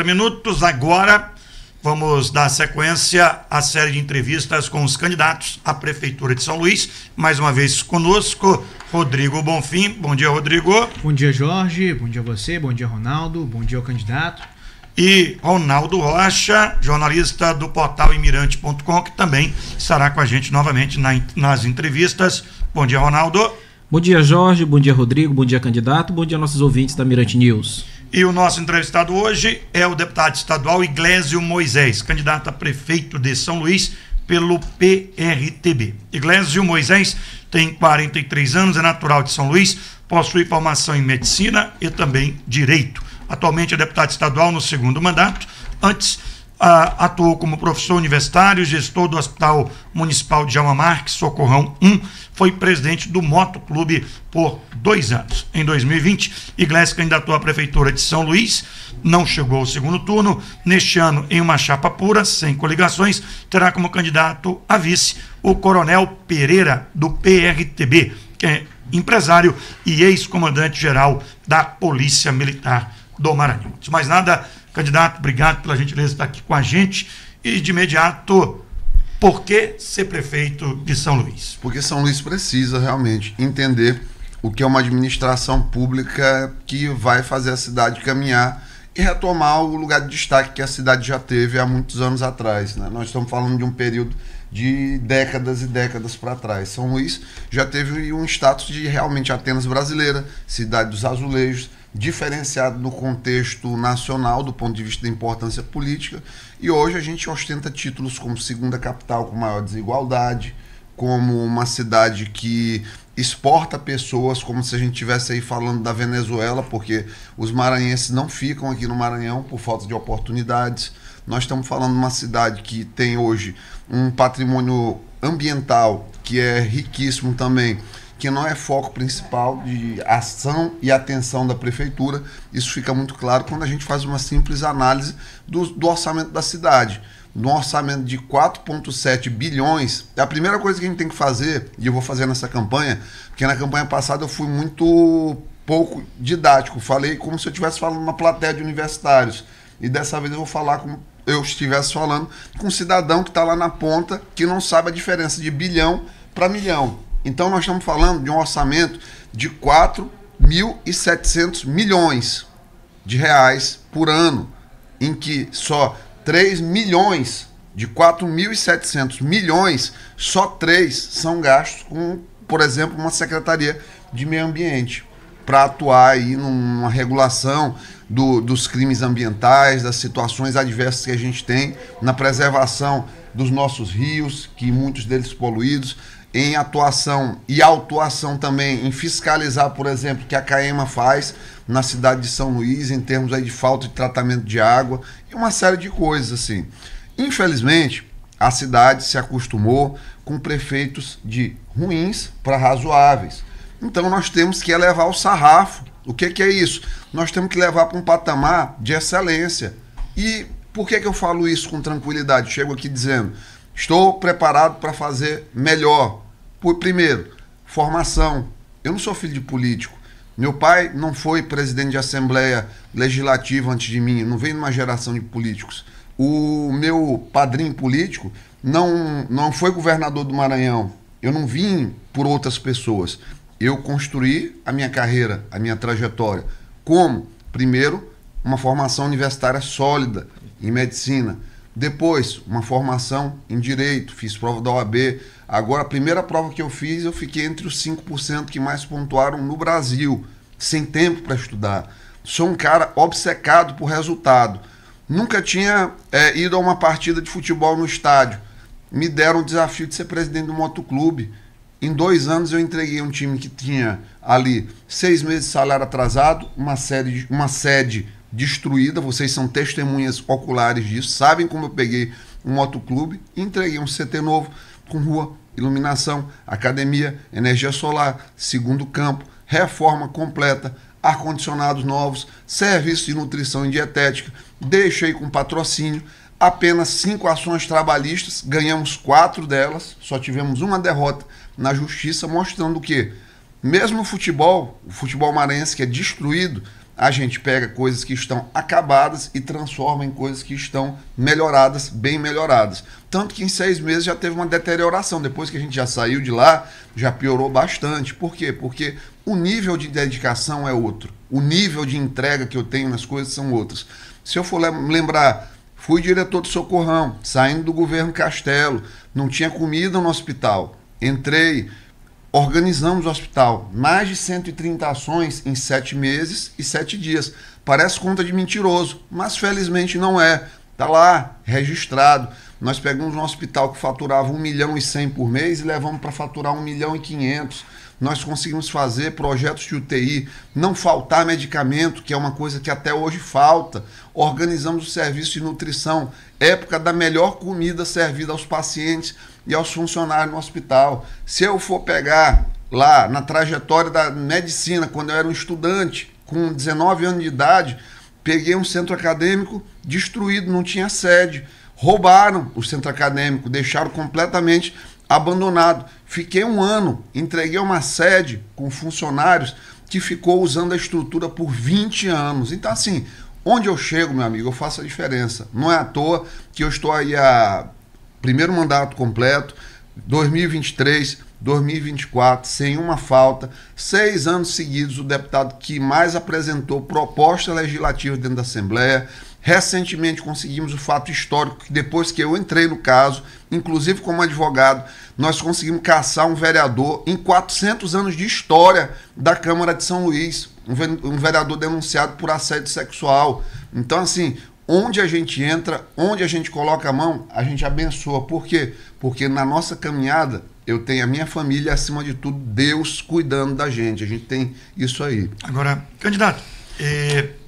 Minutos. Agora vamos dar sequência à série de entrevistas com os candidatos à Prefeitura de São Luís. Mais uma vez conosco, Rodrigo Bonfim. Bom dia, Rodrigo. Bom dia, Jorge. Bom dia a você. Bom dia, Ronaldo. Bom dia ao candidato. E Ronaldo Rocha, jornalista do portal Imirante.com, que também estará com a gente novamente nas entrevistas. Bom dia, Ronaldo. Bom dia, Jorge. Bom dia, Rodrigo. Bom dia, candidato. Bom dia, nossos ouvintes da Mirante News. E o nosso entrevistado hoje é o deputado estadual Iglesio Moisés, candidato a prefeito de São Luís pelo PRTB. Iglesio Moisés tem 43 anos, é natural de São Luís, possui formação em medicina e também direito. Atualmente é deputado estadual no segundo mandato. Antes atuou como professor universitário, gestor do Hospital Municipal de Jalma Marques, Socorrão 1, foi presidente do Motoclube por 2 anos. Em 2020, Iglesias candidatou à Prefeitura de São Luís, não chegou ao segundo turno. Neste ano, em uma chapa pura, sem coligações, terá como candidato a vice o Coronel Pereira, do PRTB, que é empresário e ex-comandante-geral da Polícia Militar do Maranhão. Antes de mais nada, candidato, obrigado pela gentileza de estar aqui com a gente. E de imediato, por que ser prefeito de São Luís? Porque São Luís precisa realmente entender o que é uma administração pública que vai fazer a cidade caminhar e retomar o lugar de destaque que a cidade já teve há muitos anos atrás, né? Nós estamos falando de um período de décadas e décadas para trás. São Luís já teve um status de realmente Atenas brasileira, cidade dos azulejos, diferenciado no contexto nacional do ponto de vista da importância política, e hoje a gente ostenta títulos como segunda capital com maior desigualdade, como uma cidade que exporta pessoas, como se a gente estivesse aí falando da Venezuela, porque os maranhenses não ficam aqui no Maranhão por falta de oportunidades. Nós estamos falando de uma cidade que tem hoje um patrimônio ambiental que é riquíssimo também, que não é foco principal de ação e atenção da prefeitura. Isso fica muito claro quando a gente faz uma simples análise do orçamento da cidade. No orçamento de 4,7 bilhões, a primeira coisa que a gente tem que fazer, e eu vou fazer nessa campanha, porque na campanha passada eu fui muito pouco didático, falei como se eu estivesse falando numa plateia de universitários, e dessa vez eu vou falar como eu estivesse falando com um cidadão que está lá na ponta, que não sabe a diferença de bilhão para milhão. Então nós estamos falando de um orçamento de 4.700 milhões de reais por ano, em que só 3 milhões de 4.700 milhões, só 3 são gastos com, por exemplo, uma Secretaria de Meio Ambiente, para atuar aí numa regulação dos crimes ambientais, das situações adversas que a gente tem, na preservação dos nossos rios, que muitos deles poluídos, em atuação e autuação também em fiscalizar, por exemplo, o que a CAEMA faz na cidade de São Luís, em termos aí de falta de tratamento de água e uma série de coisas assim. Infelizmente, a cidade se acostumou com prefeitos de ruins para razoáveis. Então nós temos que elevar o sarrafo. O que é isso? Nós temos que levar para um patamar de excelência. E por que eu falo isso com tranquilidade? Chego aqui dizendo, estou preparado para fazer melhor. Primeiro, formação. Eu não sou filho de político. Meu pai não foi presidente de Assembleia Legislativa antes de mim, não veio de uma geração de políticos. O meu padrinho político não foi governador do Maranhão. Eu não vim por outras pessoas. Eu construí a minha carreira, a minha trajetória. Como? Primeiro, uma formação universitária sólida em medicina. Depois, uma formação em direito, fiz prova da OAB. Agora, a primeira prova que eu fiz, eu fiquei entre os 5% que mais pontuaram no Brasil, sem tempo para estudar. Sou um cara obcecado por resultado. Nunca tinha ido a uma partida de futebol no estádio. Me deram o desafio de ser presidente do Motoclube. Em 2 anos eu entreguei um time que tinha ali 6 meses de salário atrasado, uma sede destruída, vocês são testemunhas oculares disso, sabem como eu peguei um motoclube e entreguei um CT novo, com rua, iluminação, academia, energia solar, segundo campo, reforma completa, ar-condicionados novos, serviço de nutrição e dietética, deixei com patrocínio, apenas 5 ações trabalhistas, ganhamos 4 delas, só tivemos uma derrota na justiça, mostrando o quê? Mesmo o futebol maranhense que é destruído, a gente pega coisas que estão acabadas e transforma em coisas que estão melhoradas, bem melhoradas. Tanto que em 6 meses já teve uma deterioração. Depois que a gente já saiu de lá, já piorou bastante. Por quê? Porque o nível de dedicação é outro. O nível de entrega que eu tenho nas coisas são outros. Se eu for lembrar, fui diretor de Socorrão, saindo do governo Castelo, não tinha comida no hospital. Entrei, organizamos o hospital, mais de 130 ações em 7 meses e 7 dias. Parece conta de mentiroso, mas felizmente não é. Está lá, registrado. Nós pegamos um hospital que faturava 1,1 milhão por mês e levamos para faturar 1,5 milhão. Nós conseguimos fazer projetos de UTI, não faltar medicamento, que é uma coisa que até hoje falta. Organizamos o serviço de nutrição, época da melhor comida servida aos pacientes e aos funcionários no hospital. Se eu for pegar lá na trajetória da medicina, quando eu era um estudante, com 19 anos de idade, peguei um centro acadêmico destruído, não tinha sede. Roubaram o centro acadêmico, deixaram completamente abandonado. Fiquei 1 ano, entreguei uma sede com funcionários que ficou usando a estrutura por 20 anos. Então, assim, onde eu chego, meu amigo, eu faço a diferença. Não é à toa que eu estou aí a primeiro mandato completo, 2023, 2024, sem uma falta, 6 anos seguidos, o deputado que mais apresentou proposta legislativa dentro da Assembleia. Recentemente conseguimos o fato histórico que depois que eu entrei no caso, inclusive como advogado, nós conseguimos caçar um vereador em 400 anos de história da Câmara de São Luís, um vereador denunciado por assédio sexual. Então, assim, onde a gente entra, onde a gente coloca a mão, a gente abençoa. Por quê? Porque na nossa caminhada eu tenho a minha família, acima de tudo, Deus cuidando da gente. A gente tem isso aí. Agora, candidato,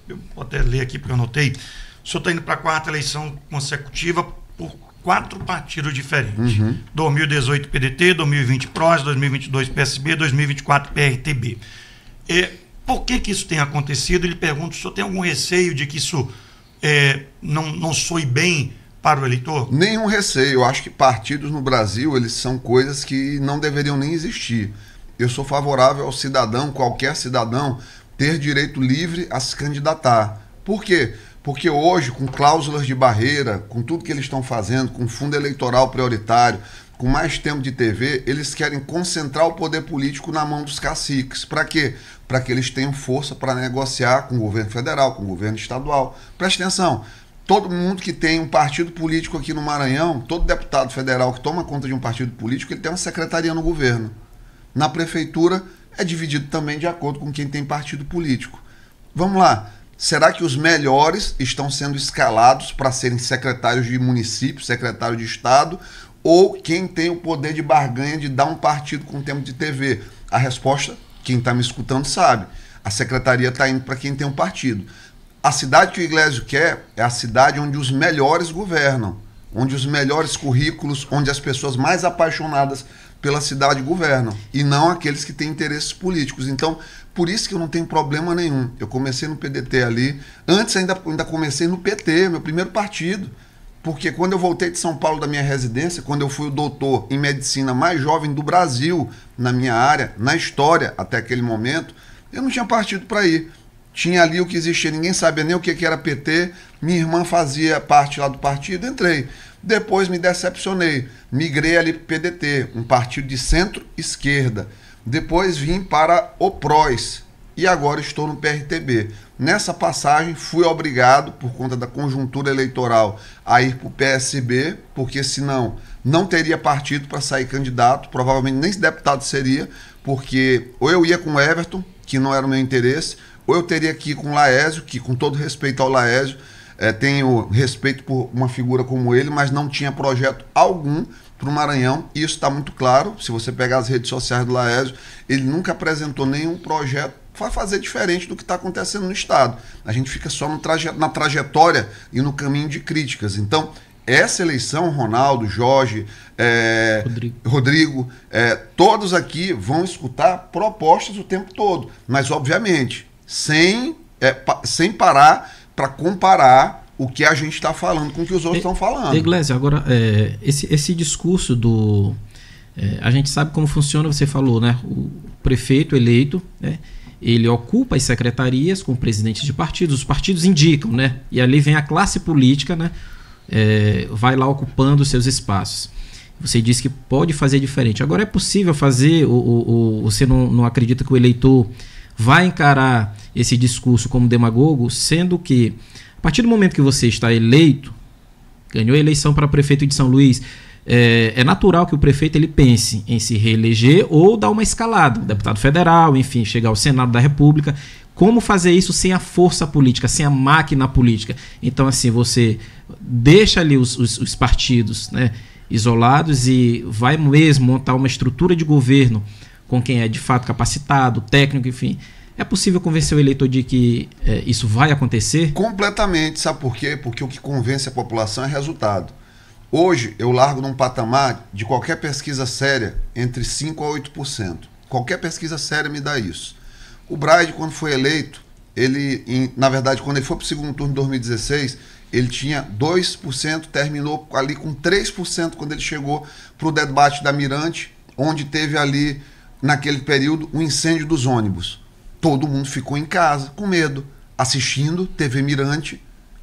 eu vou até ler aqui porque eu anotei. O senhor está indo para a 4ª eleição consecutiva por 4 partidos diferentes. 2018 PDT, 2020 PROS, 2022 PSB, 2024 PRTB. Por que isso tem acontecido? Ele pergunta, o senhor tem algum receio de que isso não soe bem para o eleitor? Nenhum receio. Eu acho que partidos no Brasil, eles são coisas que não deveriam nem existir. Eu sou favorável ao cidadão, qualquer cidadão, ter direito livre a se candidatar. Por quê? Porque hoje, com cláusulas de barreira, com tudo que eles estão fazendo, com fundo eleitoral prioritário, com mais tempo de TV, eles querem concentrar o poder político na mão dos caciques. Para quê? Para que eles tenham força para negociar com o governo federal, com o governo estadual. Preste atenção, todo mundo que tem um partido político aqui no Maranhão, todo deputado federal que toma conta de um partido político, ele tem uma secretaria no governo. Na prefeitura é dividido também de acordo com quem tem partido político. Vamos lá. Será que os melhores estão sendo escalados para serem secretários de município, secretário de estado, ou quem tem o poder de barganha de dar um partido com tempo de TV? A resposta, quem está me escutando sabe. A secretaria está indo para quem tem um partido. A cidade que o Iglesio quer é a cidade onde os melhores governam, onde os melhores currículos, onde as pessoas mais apaixonadas pela cidade governam, e não aqueles que têm interesses políticos. Então, por isso que eu não tenho problema nenhum. Eu comecei no PDT ali, antes ainda comecei no PT, meu primeiro partido, porque quando eu voltei de São Paulo da minha residência, quando eu fui o doutor em medicina mais jovem do Brasil, na minha área, na história até aquele momento, eu não tinha partido para ir. Tinha ali o que existia, ninguém sabia nem o que era PT, minha irmã fazia parte lá do partido, entrei. Depois me decepcionei, migrei ali para o PDT, um partido de centro-esquerda. Depois vim para o PROS e agora estou no PRTB. Nessa passagem fui obrigado, por conta da conjuntura eleitoral, a ir para o PSB, porque senão não teria partido para sair candidato, provavelmente nem deputado seria, porque ou eu ia com o Everton, que não era o meu interesse, ou eu teria que ir com o Laésio, que com todo respeito ao Laésio, tenho respeito por uma figura como ele, mas não tinha projeto algum para o Maranhão, e isso está muito claro. Se você pegar as redes sociais do Laésio, ele nunca apresentou nenhum projeto para fazer diferente do que está acontecendo no Estado. A gente fica só na trajetória e no caminho de críticas. Então, essa eleição, Ronaldo, Jorge, Rodrigo, todos aqui vão escutar propostas o tempo todo, mas obviamente sem parar para comparar o que a gente está falando com o que os outros estão falando. Iglesio, agora, esse discurso do... a gente sabe como funciona, você falou, né? O prefeito eleito, né? ele ocupa as secretarias com presidentes de partidos, os partidos indicam, né? E ali vem a classe política, né? Vai lá ocupando seus espaços. Você disse que pode fazer diferente. Agora, é possível fazer, você não acredita que o eleitor vai encarar esse discurso como demagogo, sendo que, a partir do momento que você está eleito, ganhou a eleição para prefeito de São Luís, é natural que o prefeito ele pense em se reeleger ou dar uma escalada, deputado federal, enfim, chegar ao Senado da República. Como fazer isso sem a força política, sem a máquina política? Então, assim, você deixa ali os partidos, né, isolados e vai mesmo montar uma estrutura de governo com quem é de fato capacitado, técnico, enfim. É possível convencer o eleitor de que isso vai acontecer? Completamente. Sabe por quê? Porque o que convence a população é resultado. Hoje, eu largo num patamar de qualquer pesquisa séria entre 5% a 8%. Qualquer pesquisa séria me dá isso. O Braide, quando foi eleito, na verdade, quando ele foi para o segundo turno de 2016, ele tinha 2%, terminou ali com 3% quando ele chegou para o debate da Mirante, onde teve ali, naquele período, o incêndio dos ônibus. Todo mundo ficou em casa, com medo, assistindo TV Mirante,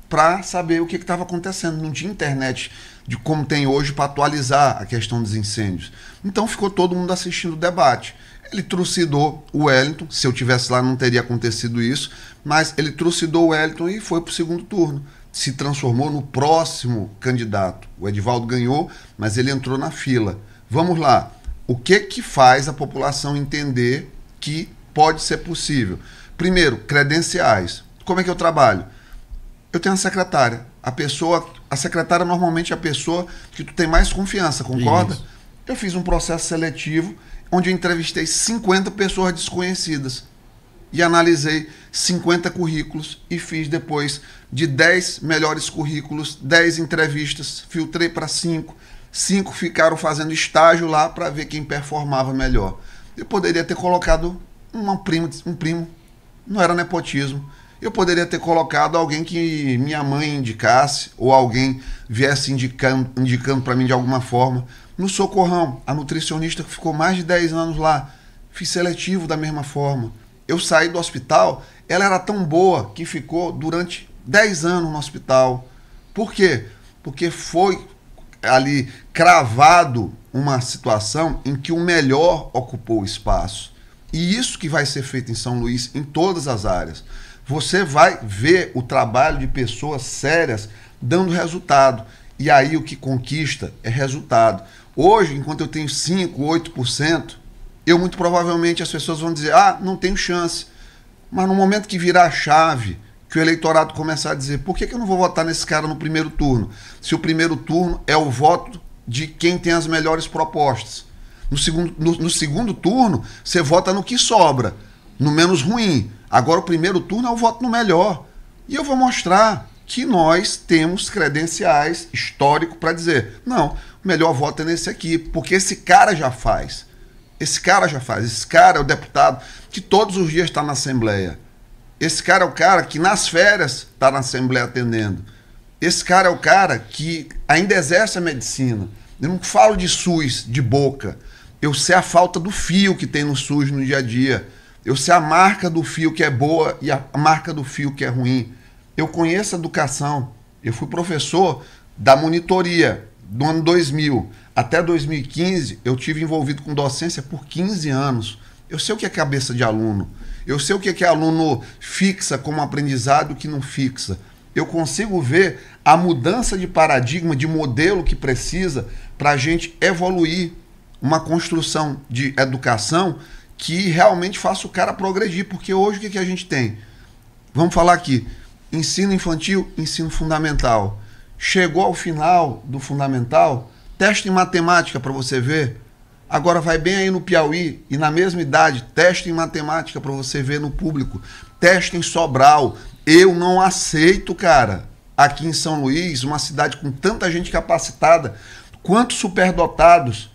para saber o que estava acontecendo. Não tinha internet de como tem hoje para atualizar a questão dos incêndios. Então ficou todo mundo assistindo o debate. Ele trucidou o Wellington, se eu tivesse lá não teria acontecido isso, mas ele trucidou o Wellington e foi para o segundo turno. Se transformou no próximo candidato. O Edivaldo ganhou, mas ele entrou na fila. Vamos lá. O que faz a população entender que pode ser possível? Primeiro, credenciais. Como é que eu trabalho? Eu tenho a secretária. A secretária normalmente é a pessoa que tu tem mais confiança, concorda? Isso. Eu fiz um processo seletivo onde eu entrevistei 50 pessoas desconhecidas e analisei 50 currículos e fiz depois de 10 melhores currículos, 10 entrevistas, filtrei para 5. 5 ficaram fazendo estágio lá para ver quem performava melhor. Eu poderia ter colocado um primo, não era nepotismo. Eu poderia ter colocado alguém que minha mãe indicasse ou alguém viesse indicando para mim de alguma forma. No Socorrão, a nutricionista que ficou mais de 10 anos lá, fiz seletivo da mesma forma. Eu saí do hospital, ela era tão boa que ficou durante 10 anos no hospital. Por quê? Porque foi ali cravado uma situação em que o melhor ocupou o espaço. E isso que vai ser feito em São Luís, em todas as áreas. Você vai ver o trabalho de pessoas sérias dando resultado. E aí o que conquista é resultado. Hoje, enquanto eu tenho 5%, 8%, muito provavelmente as pessoas vão dizer, não tenho chance. Mas no momento que virar a chave, que o eleitorado começar a dizer, por que eu não vou votar nesse cara no primeiro turno? Se o primeiro turno é o voto de quem tem as melhores propostas. No segundo turno, você vota no que sobra, no menos ruim. Agora o primeiro turno é o voto no melhor. E eu vou mostrar que nós temos credenciais históricos para dizer, não, o melhor voto é nesse aqui, porque esse cara já faz. Esse cara é o deputado que todos os dias está na Assembleia. Esse cara é o cara que nas férias está na Assembleia atendendo. Esse cara é o cara que ainda exerce a medicina. Eu não falo de SUS de boca. Eu sei a falta do fio que tem no SUS no dia a dia. Eu sei a marca do fio que é boa e a marca do fio que é ruim. Eu conheço a educação. Eu fui professor da monitoria do ano 2000. Até 2015, eu tive envolvido com docência por 15 anos. Eu sei o que é cabeça de aluno. Eu sei o que é aluno fixa como aprendizado e o que não fixa. Eu consigo ver a mudança de paradigma, de modelo que precisa para a gente evoluir uma construção de educação que realmente faça o cara progredir. Porque hoje o que a gente tem? Vamos falar aqui. Ensino infantil, ensino fundamental. Chegou ao final do fundamental, teste em matemática para você ver. Agora vai bem aí no Piauí e na mesma idade, teste em matemática para você ver no público. Teste em Sobral. Eu não aceito, cara, aqui em São Luís, uma cidade com tanta gente capacitada, quantos superdotados,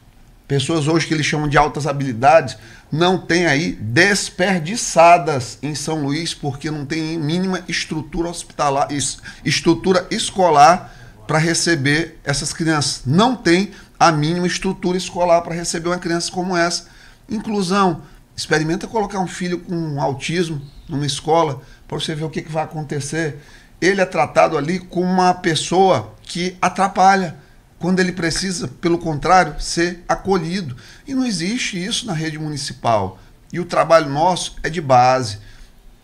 pessoas hoje que eles chamam de altas habilidades, não tem aí desperdiçadas em São Luís porque não tem mínima estrutura hospitalar, estrutura escolar para receber essas crianças. Não tem a mínima estrutura escolar para receber uma criança como essa. Inclusão. Experimenta colocar um filho com autismo numa escola para você ver o que vai acontecer. Ele é tratado ali como uma pessoa que atrapalha, quando ele precisa, pelo contrário, ser acolhido. E não existe isso na rede municipal. E o trabalho nosso é de base,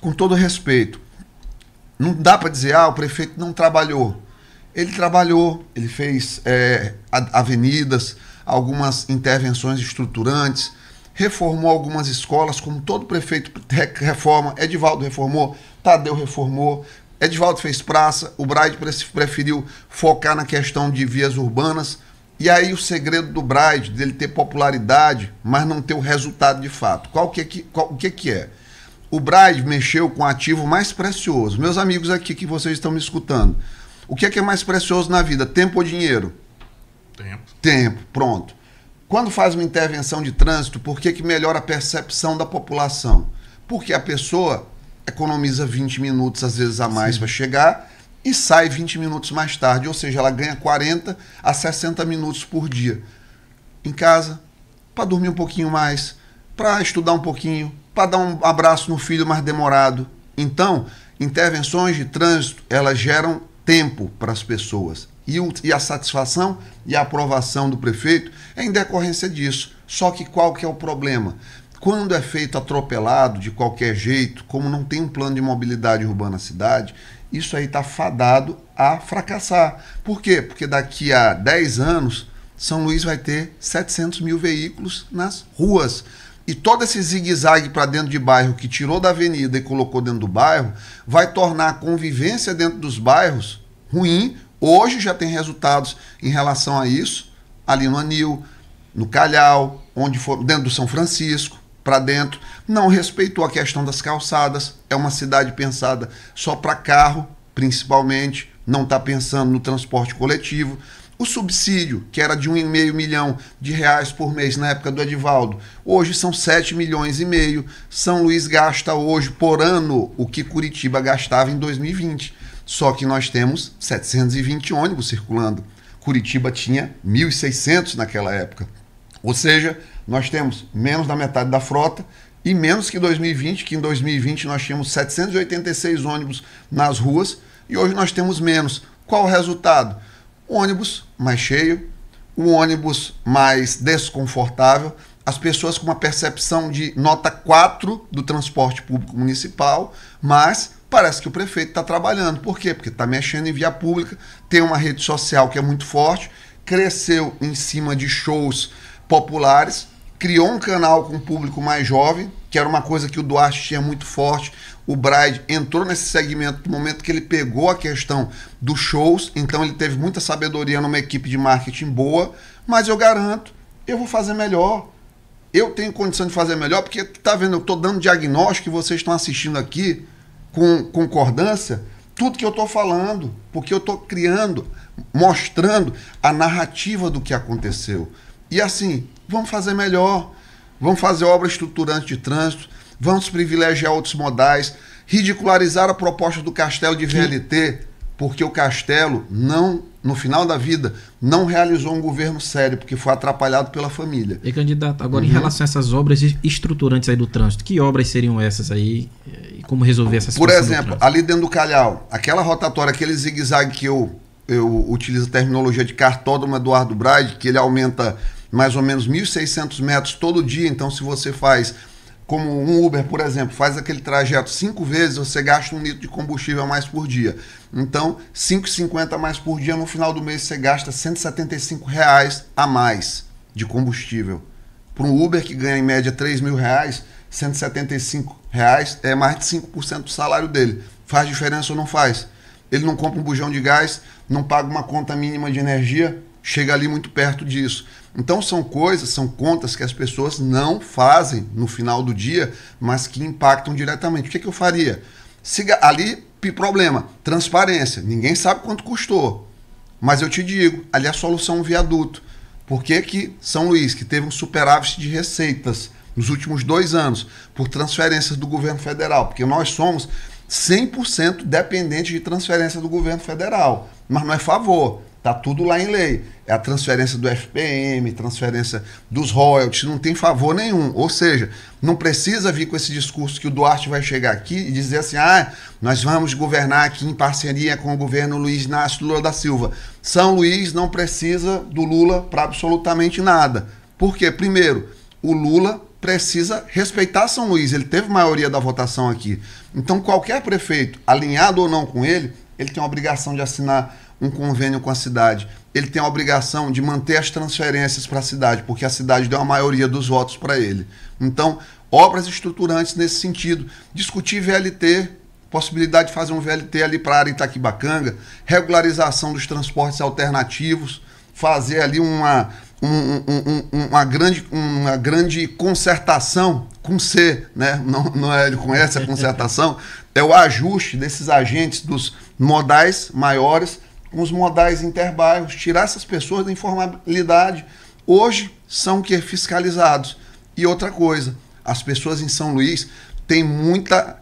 com todo respeito. Não dá para dizer, o prefeito não trabalhou. Ele trabalhou, ele fez avenidas, algumas intervenções estruturantes, reformou algumas escolas, como todo prefeito reforma. Edivaldo reformou, Tadeu reformou, Edivaldo fez praça, o Braide preferiu focar na questão de vias urbanas. E aí o segredo do Braide, dele ter popularidade, mas não ter o resultado de fato. O que é? O Braide mexeu com o ativo mais precioso. Meus amigos aqui que vocês estão me escutando, o que é mais precioso na vida? Tempo ou dinheiro? Tempo. Tempo, pronto. Quando faz uma intervenção de trânsito, por que melhora a percepção da população? Porque a pessoa economiza 20 minutos, às vezes a mais, para chegar e sai 20 minutos mais tarde. Ou seja, ela ganha 40 a 60 minutos por dia. Em casa, para dormir um pouquinho mais, para estudar um pouquinho, para dar um abraço no filho mais demorado. Então, intervenções de trânsito, elas geram tempo para as pessoas. E a satisfação e a aprovação do prefeito é em decorrência disso. Só que qual que é o problema? Quando é feito atropelado de qualquer jeito, como não tem um plano de mobilidade urbana na cidade, isso aí está fadado a fracassar. Por quê? Porque daqui a 10 anos, São Luís vai ter 700 mil veículos nas ruas. E todo esse zigue-zague para dentro de bairro que tirou da avenida e colocou dentro do bairro, vai tornar a convivência dentro dos bairros ruim. Hoje já tem resultados em relação a isso, ali no Anil, no Calhau, onde for, dentro do São Francisco, para dentro. Não respeitou a questão das calçadas, é uma cidade pensada só para carro, principalmente, não está pensando no transporte coletivo. O subsídio, que era de R$1,5 milhão por mês na época do Edivaldo, hoje são 7,5 milhões. São Luís gasta hoje por ano o que Curitiba gastava em 2020. Só que nós temos 720 ônibus circulando. Curitiba tinha 1.600 naquela época. Ou seja, nós temos menos da metade da frota e menos que 2020, que em 2020 nós tínhamos 786 ônibus nas ruas e hoje nós temos menos. Qual o resultado? O ônibus mais cheio, o ônibus mais desconfortável, as pessoas com uma percepção de nota 4 do transporte público municipal, mas parece que o prefeito está trabalhando. Por quê? Porque está mexendo em via pública, tem uma rede social que é muito forte, cresceu em cima de shows populares, criou um canal com um público mais jovem, que era uma coisa que o Duarte tinha muito forte. O Braide entrou nesse segmento no momento que ele pegou a questão dos shows, então ele teve muita sabedoria numa equipe de marketing boa, mas eu garanto, eu vou fazer melhor. Eu tenho condição de fazer melhor, porque, tá vendo, eu estou dando diagnóstico e vocês estão assistindo aqui com concordância, tudo que eu estou falando, porque eu estou criando, mostrando a narrativa do que aconteceu. E assim, vamos fazer melhor, vamos fazer obra estruturante de trânsito, vamos privilegiar outros modais, ridicularizar a proposta do Castelo de VLT, porque o Castelo, não, no final da vida, não realizou um governo sério, porque foi atrapalhado pela família. E candidato, agora em relação a essas obras estruturantes aí do trânsito, que obras seriam essas aí e como resolver essa situação? Por exemplo, ali dentro do Calhau, aquela rotatória, aquele zigue-zague que eu utilizo a terminologia de cartódromo Eduardo Braide, que ele aumenta mais ou menos 1.600 metros todo dia, então se você faz como um Uber, por exemplo, faz aquele trajeto 5 vezes, você gasta 1 litro de combustível a mais por dia. Então, 5,50 a mais por dia, no final do mês você gasta R$175 a mais de combustível. Para um Uber que ganha em média R$3.000, R$175 é mais de 5% do salário dele. Faz diferença ou não faz? Ele não compra um bujão de gás, não paga uma conta mínima de energia, chega ali muito perto disso. Então são coisas, são contas que as pessoas não fazem no final do dia, mas que impactam diretamente. O que eu faria? Ali, problema, transparência. Ninguém sabe quanto custou. Mas eu te digo, ali a solução é um viaduto. Por que São Luís, que teve um superávit de receitas nos últimos 2 anos, por transferências do governo federal? Porque nós somos 100% dependentes de transferência do governo federal. Mas não é favor. Tá tudo lá em lei. É a transferência do FPM, transferência dos royalties, não tem favor nenhum. Ou seja, não precisa vir com esse discurso que o Duarte vai chegar aqui e dizer assim, nós vamos governar aqui em parceria com o governo Luiz Inácio Lula da Silva. São Luís não precisa do Lula para absolutamente nada. Por quê? Primeiro, o Lula precisa respeitar São Luís, ele teve maioria da votação aqui. Então qualquer prefeito, alinhado ou não com ele tem a obrigação de assinar um convênio com a cidade, ele tem a obrigação de manter as transferências para a cidade, porque a cidade deu a maioria dos votos para ele. Então, obras estruturantes nesse sentido, discutir VLT, possibilidade de fazer um VLT ali para a área Itaquibacanga, regularização dos transportes alternativos, fazer ali uma grande concertação com C, né? Não é com essa concertação, é o ajuste desses agentes dos modais maiores com os modais interbairros, tirar essas pessoas da informalidade. Hoje são fiscalizados. E outra coisa, as pessoas em São Luís têm muita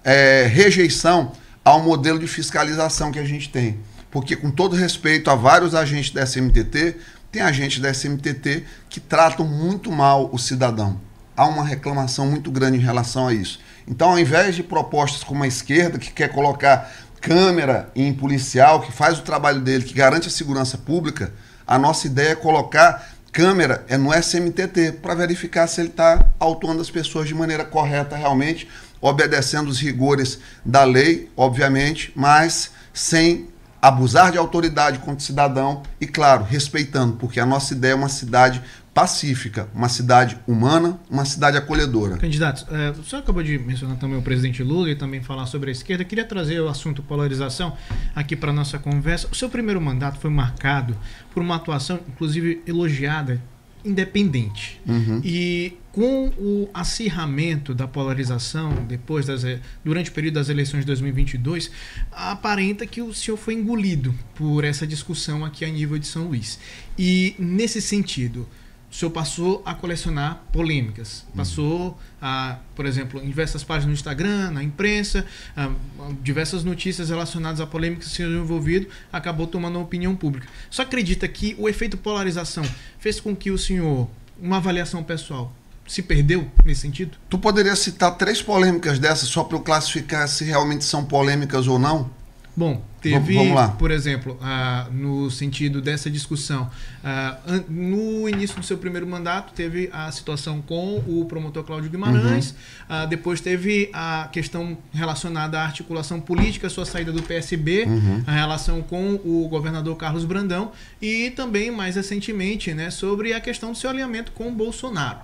rejeição ao modelo de fiscalização que a gente tem. Porque, com todo respeito a vários agentes da SMTT, tem agentes da SMTT que tratam muito mal o cidadão. Há uma reclamação muito grande em relação a isso. Então, ao invés de propostas como a esquerda, que quer colocar câmera em policial, que faz o trabalho dele, que garante a segurança pública, a nossa ideia é colocar câmera no SMTT para verificar se ele está autuando as pessoas de maneira correta realmente, obedecendo os rigores da lei, obviamente, mas sem abusar de autoridade contra o cidadão e, claro, respeitando, porque a nossa ideia é uma cidade pacífica, uma cidade humana, uma cidade acolhedora. Candidatos, o senhor acabou de mencionar também o presidente Lula e também falar sobre a esquerda. Eu queria trazer o assunto polarização aqui para a nossa conversa. O seu primeiro mandato foi marcado por uma atuação, inclusive elogiada, independente. E com o acirramento da polarização durante o período das eleições de 2022, aparenta que o senhor foi engolido por essa discussão aqui a nível de São Luís. E nesse sentido, o senhor passou a colecionar polêmicas, passou a, por exemplo, em diversas páginas no Instagram, na imprensa, diversas notícias relacionadas a polêmicas que o senhor envolvido, acabou tomando a opinião pública. Só acredita que o efeito polarização fez com que o senhor, uma avaliação pessoal, se perdeu nesse sentido? Tu poderia citar 3 polêmicas dessas só para eu classificar se realmente são polêmicas ou não? Bom, teve, vamos lá. Por exemplo, no sentido dessa discussão, no início do seu primeiro mandato, teve a situação com o promotor Cláudio Guimarães, depois teve a questão relacionada à articulação política, sua saída do PSB, a relação com o governador Carlos Brandão e também, mais recentemente, né, sobre a questão do seu alinhamento com o Bolsonaro.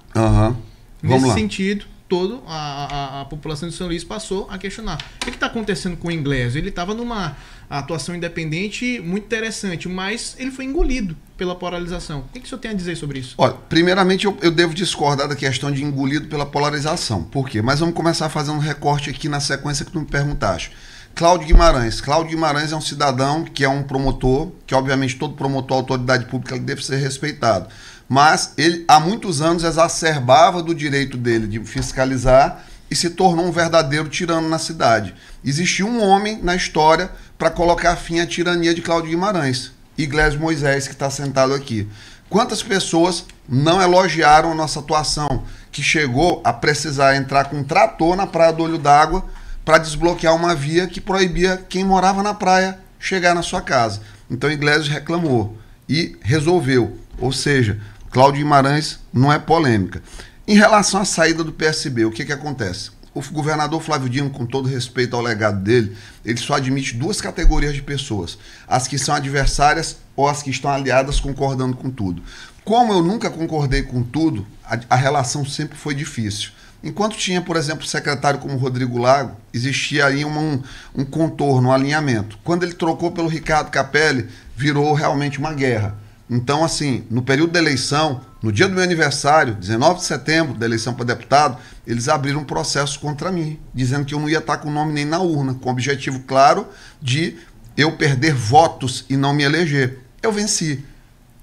Nesse sentido, toda a população de São Luís passou a questionar. O que está acontecendo com o Iglesias? Ele estava numa atuação independente muito interessante, mas ele foi engolido pela polarização. O que o senhor tem a dizer sobre isso? Olha, primeiramente eu devo discordar da questão de engolido pela polarização. Por quê? Mas vamos começar fazendo um recorte aqui na sequência que tu me perguntaste. Cláudio Guimarães. Cláudio Guimarães é um cidadão que é um promotor, que obviamente todo promotor, autoridade pública, ele deve ser respeitado. Mas ele, há muitos anos, exacerbava do direito dele de fiscalizar e se tornou um verdadeiro tirano na cidade. Existiu um homem na história para colocar fim à tirania de Cláudio Guimarães, Iglesias Moisés, que está sentado aqui. Quantas pessoas não elogiaram a nossa atuação, que chegou a precisar entrar com um trator na Praia do Olho d'Água para desbloquear uma via que proibia quem morava na praia chegar na sua casa. Então Iglesias reclamou e resolveu. Ou seja, Cláudio Guimarães não é polêmica. Em relação à saída do PSB, o que acontece? O governador Flávio Dino, com todo respeito ao legado dele, ele só admite 2 categorias de pessoas: as que são adversárias ou as que estão aliadas concordando com tudo. Como eu nunca concordei com tudo, a relação sempre foi difícil. Enquanto tinha, por exemplo, secretário como Rodrigo Lago, existia aí um contorno, um alinhamento. Quando ele trocou pelo Ricardo Capelli, virou realmente uma guerra. Então, assim, no período da eleição, no dia do meu aniversário, 19 de setembro, da eleição para deputado, eles abriram um processo contra mim, dizendo que eu não ia estar com o nome nem na urna, com o objetivo claro de eu perder votos e não me eleger. Eu venci.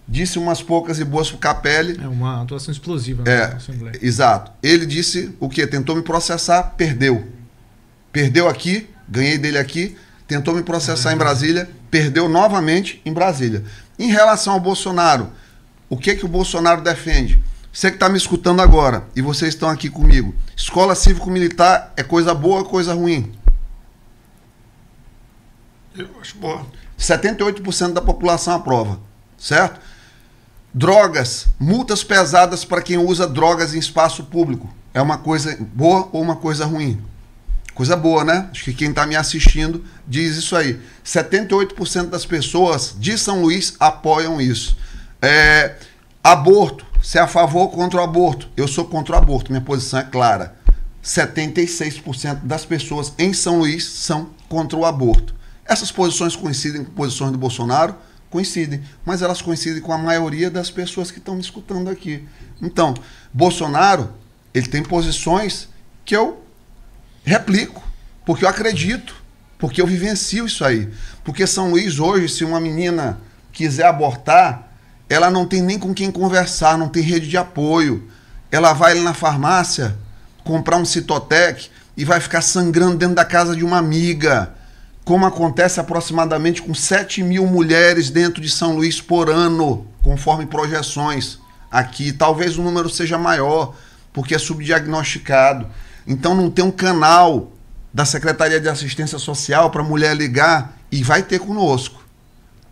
Disse umas poucas e boas para o Capelli. É uma atuação explosiva na Assembleia. Exato. Ele disse o quê? Tentou me processar, perdeu. Perdeu aqui, ganhei dele aqui, tentou me processar em Brasília, perdeu novamente em Brasília. Em relação ao Bolsonaro, o que o Bolsonaro defende? Você que está me escutando agora, e vocês estão aqui comigo, escola cívico-militar é coisa boa ou coisa ruim? Eu acho boa. 78% da população aprova, certo? Drogas, multas pesadas para quem usa drogas em espaço público. É uma coisa boa ou uma coisa ruim? Coisa boa, né? Acho que quem está me assistindo diz isso aí. 78% das pessoas de São Luís apoiam isso. Aborto, você é a favor ou contra o aborto? Eu sou contra o aborto, minha posição é clara. 76% das pessoas em São Luís são contra o aborto. Essas posições coincidem com posições do Bolsonaro? Coincidem, mas elas coincidem com a maioria das pessoas que estão me escutando aqui. Então, Bolsonaro, ele tem posições que eu replico, porque eu acredito, porque eu vivencio isso aí. Porque São Luís hoje, se uma menina quiser abortar, ela não tem nem com quem conversar, não tem rede de apoio. Ela vai ali na farmácia comprar um Citotec e vai ficar sangrando dentro da casa de uma amiga, como acontece aproximadamente com 7 mil mulheres dentro de São Luís por ano, conforme projeções aqui. Talvez o número seja maior, porque é subdiagnosticado. Então não tem um canal da Secretaria de Assistência Social para a mulher ligar, e vai ter conosco.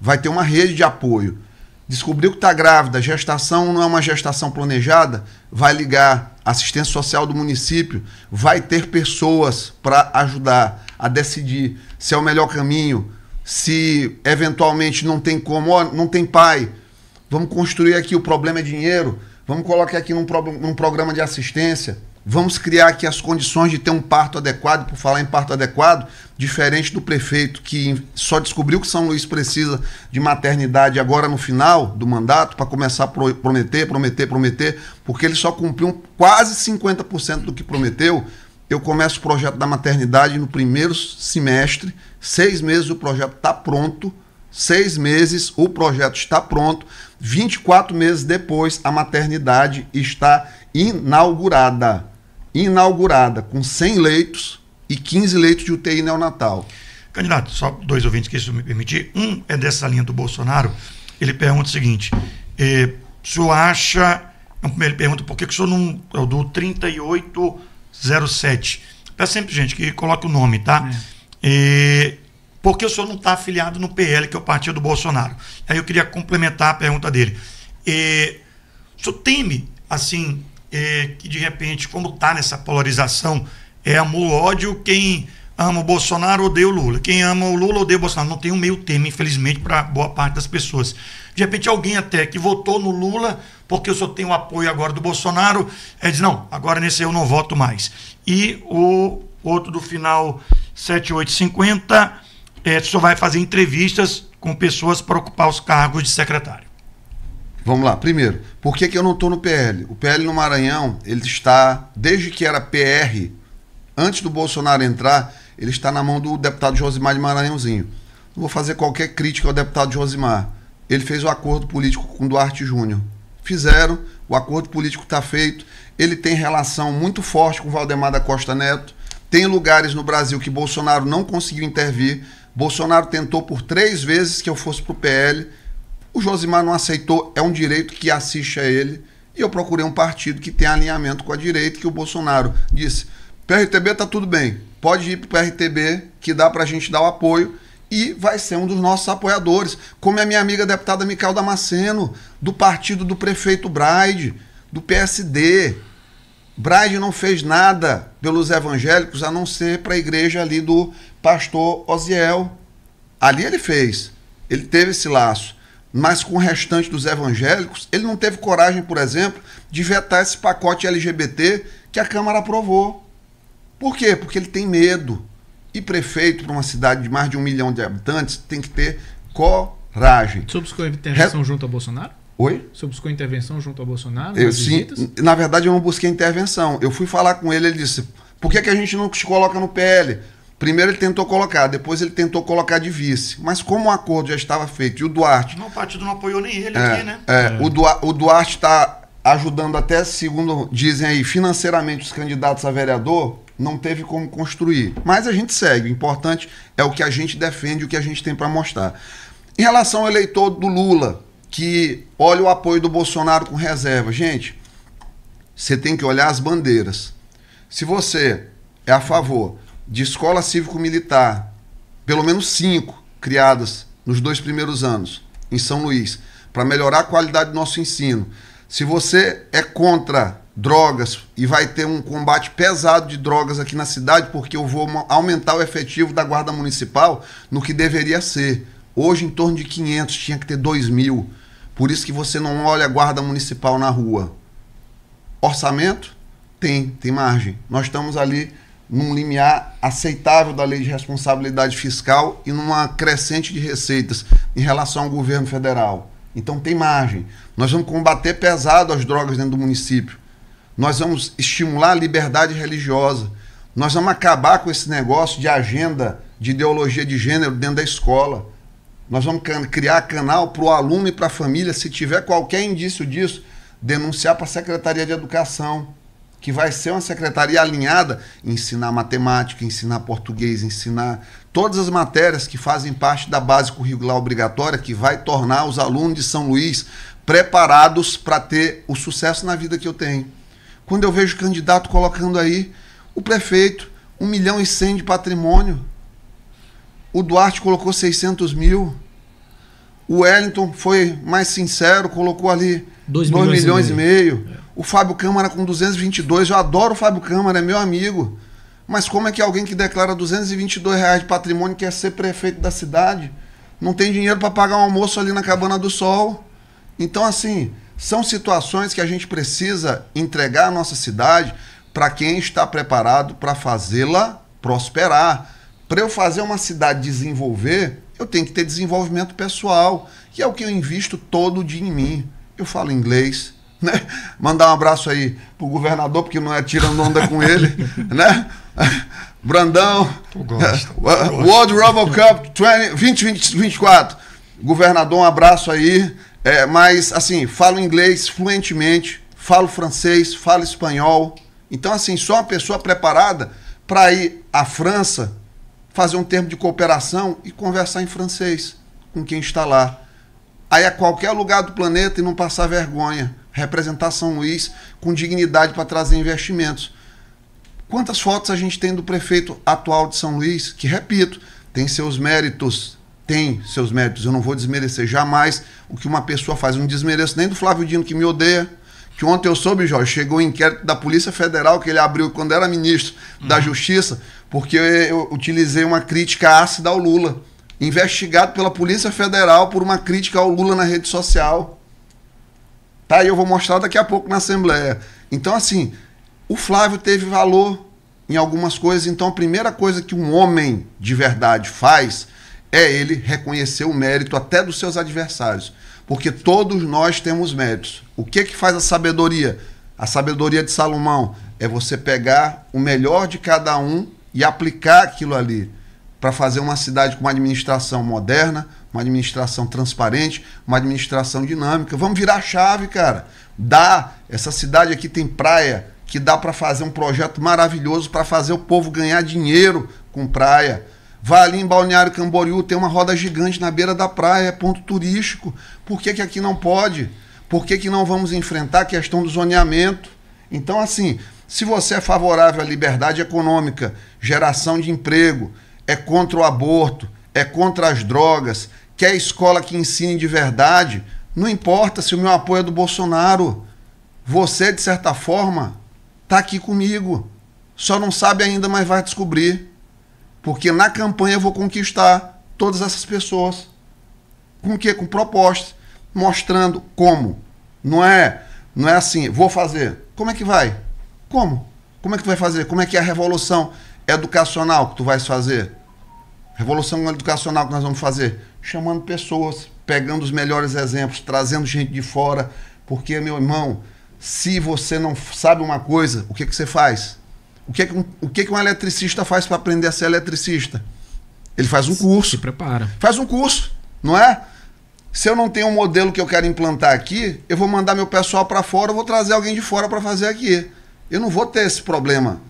Vai ter uma rede de apoio. Descobriu que está grávida, gestação não é uma gestação planejada, vai ligar, assistência social do município, vai ter pessoas para ajudar a decidir se é o melhor caminho, se eventualmente não tem como, não tem pai, vamos construir aqui, o problema é dinheiro, vamos colocar aqui num programa de assistência, vamos criar aqui as condições de ter um parto adequado. Por falar em parto adequado, diferente do prefeito que só descobriu que São Luís precisa de maternidade agora no final do mandato, para começar a prometer, porque ele só cumpriu quase 50% do que prometeu. Eu começo o projeto da maternidade no primeiro semestre, 6 meses o projeto está pronto, 6 meses o projeto está pronto, 24 meses depois a maternidade está inaugurada, com 100 leitos e 15 leitos de UTI neonatal. Candidato, só 2 ouvintes que isso me permitir. Um é dessa linha do Bolsonaro. Ele pergunta o seguinte: o senhor acha... Ele pergunta por que o senhor não... É o do 3807. Peço sempre, gente, que coloque o nome, tá? Por que o senhor não está afiliado no PL, que é o partido do Bolsonaro? Aí eu queria complementar a pergunta dele. O senhor teme, assim, que de repente, como está nessa polarização, amor ou ódio, quem ama o Bolsonaro odeia o Lula, quem ama o Lula odeia o Bolsonaro? Não tem um meio termo, infelizmente, para boa parte das pessoas. De repente alguém até que votou no Lula porque eu só tenho o apoio agora do Bolsonaro, diz, não, agora nesse eu não voto mais. E o outro do final 7850, o senhor vai fazer entrevistas com pessoas para ocupar os cargos de secretário. Vamos lá. Primeiro, por que eu não estou no PL? O PL no Maranhão, ele está, desde que era PR, antes do Bolsonaro entrar, ele está na mão do deputado Josimar de Maranhãozinho. Não vou fazer qualquer crítica ao deputado Josimar. Ele fez o acordo político com Duarte Júnior. Fizeram, o acordo político está feito. Ele tem relação muito forte com Valdemar da Costa Neto. Tem lugares no Brasil que Bolsonaro não conseguiu intervir. Bolsonaro tentou por 3 vezes que eu fosse para o PL. O Josimar não aceitou, é um direito que assiste a ele. E eu procurei um partido que tem alinhamento com a direita, que o Bolsonaro disse: PRTB tá tudo bem, pode ir para o PRTB, que dá para a gente dar o apoio, e vai ser um dos nossos apoiadores, como é a minha amiga deputada Micael Damasceno, do partido do prefeito Braide, do PSD. Braide não fez nada pelos evangélicos, a não ser para a igreja ali do pastor Osiel. Ali ele fez, ele teve esse laço. Mas com o restante dos evangélicos, ele não teve coragem, por exemplo, de vetar esse pacote LGBT que a Câmara aprovou. Por quê? Porque ele tem medo. E prefeito para uma cidade de mais de 1 milhão de habitantes tem que ter coragem. O senhor buscou intervenção junto ao Bolsonaro? Oi? O senhor buscou intervenção junto ao Bolsonaro? Sim, na verdade eu não busquei intervenção. Eu fui falar com ele, ele disse: por que a gente não te coloca no PL? Primeiro ele tentou colocar, depois ele tentou colocar de vice. Mas como o acordo já estava feito e o Duarte... Não, o partido não apoiou nem ele aqui, né? O Duarte está ajudando até, segundo dizem aí, financeiramente os candidatos a vereador. não teve como construir. Mas a gente segue. O importante é o que a gente defende, o que a gente tem para mostrar. Em relação ao eleitor do Lula, que olha o apoio do Bolsonaro com reserva. Gente, você tem que olhar as bandeiras. Se você é a favor de escola cívico-militar, pelo menos 5 criadas nos 2 primeiros anos em São Luís, para melhorar a qualidade do nosso ensino, se você é contra drogas e vai ter um combate pesado de drogas aqui na cidade, porque eu vou aumentar o efetivo da Guarda Municipal no que deveria ser. Hoje, em torno de 500, tinha que ter 2.000. Por isso que você não olha a Guarda Municipal na rua. Orçamento? Tem margem. Nós estamos ali num limiar aceitável da Lei de Responsabilidade Fiscal e numa crescente de receitas em relação ao governo federal. Então tem margem. Nós vamos combater pesado as drogas dentro do município. Nós vamos estimular a liberdade religiosa. Nós vamos acabar com esse negócio de agenda de ideologia de gênero dentro da escola. Nós vamos criar canal para o aluno e para a família, se tiver qualquer indício disso, denunciar para a Secretaria de Educação, que vai ser uma secretaria alinhada em ensinar matemática, ensinar português, ensinar todas as matérias que fazem parte da base curricular obrigatória, que vai tornar os alunos de São Luís preparados para ter o sucesso na vida que eu tenho. Quando eu vejo o candidato colocando aí, o prefeito, 1,1 milhão de patrimônio, o Duarte colocou 600 mil, o Wellington foi mais sincero, colocou ali 2 milhões e meio. O Fábio Câmara com 222, eu adoro o Fábio Câmara, é meu amigo. Mas como é que alguém que declara R$222 de patrimônio quer ser prefeito da cidade? Não tem dinheiro para pagar um almoço ali na Cabana do Sol. Então, assim, são situações que a gente precisa entregar a nossa cidade para quem está preparado para fazê-la prosperar. Para eu fazer uma cidade desenvolver, eu tenho que ter desenvolvimento pessoal, que é o que eu invisto todo dia em mim. Eu falo inglês, né? Mandar um abraço aí pro governador, porque não é tirando onda com ele, né? Brandão, World Rumble Cup 2024. Governador, um abraço aí. Mas, assim, falo inglês fluentemente, falo francês, falo espanhol. Então, assim, sou uma pessoa preparada para ir à França, fazer um termo de cooperação e conversar em francês com quem está lá. Aí a qualquer lugar do planeta e não passar vergonha. Representar São Luís com dignidade para trazer investimentos. Quantas fotos a gente tem do prefeito atual de São Luís, que, repito, tem seus méritos, eu não vou desmerecer jamais o que uma pessoa faz, eu não desmereço nem do Flávio Dino, que me odeia, que ontem eu soube, Jorge, chegou o inquérito da Polícia Federal, que ele abriu quando era ministro da Justiça, porque eu utilizei uma crítica ácida ao Lula, investigado pela Polícia Federal por uma crítica ao Lula na rede social. Tá, e eu vou mostrar daqui a pouco na Assembleia. Então, assim, o Flávio teve valor em algumas coisas, então a primeira coisa que um homem de verdade faz é ele reconhecer o mérito até dos seus adversários, porque todos nós temos méritos. O que faz a sabedoria? A sabedoria de Salomão é você pegar o melhor de cada um e aplicar aquilo ali para fazer uma cidade com uma administração moderna, uma administração transparente, uma administração dinâmica. Vamos virar a chave, cara. Essa cidade aqui tem praia, que dá para fazer um projeto maravilhoso para fazer o povo ganhar dinheiro com praia. Vai ali em Balneário Camboriú, tem uma roda gigante na beira da praia, é ponto turístico. Por que aqui não pode? Por que não vamos enfrentar a questão do zoneamento? Então, assim, se você é favorável à liberdade econômica, geração de emprego, é contra o aborto, é contra as drogas, quer escola que ensine de verdade, não importa se o meu apoio é do Bolsonaro. Você, de certa forma, está aqui comigo. Só não sabe ainda, mas vai descobrir. Porque na campanha eu vou conquistar todas essas pessoas. Com o quê? Com propostas. Mostrando como. Não é assim, vou fazer. Como é que vai? Como? Como é que vai fazer? Como é que é a revolução educacional que tu vais fazer? Revolução educacional que nós vamos fazer? Chamando pessoas, pegando os melhores exemplos, trazendo gente de fora. Porque, meu irmão, se você não sabe uma coisa, o que você faz? O que um eletricista faz para aprender a ser eletricista? Ele faz um curso. Se prepara. Faz um curso, não é? Se eu não tenho um modelo que eu quero implantar aqui, eu vou mandar meu pessoal para fora, eu vou trazer alguém de fora para fazer aqui. Eu não vou ter esse problema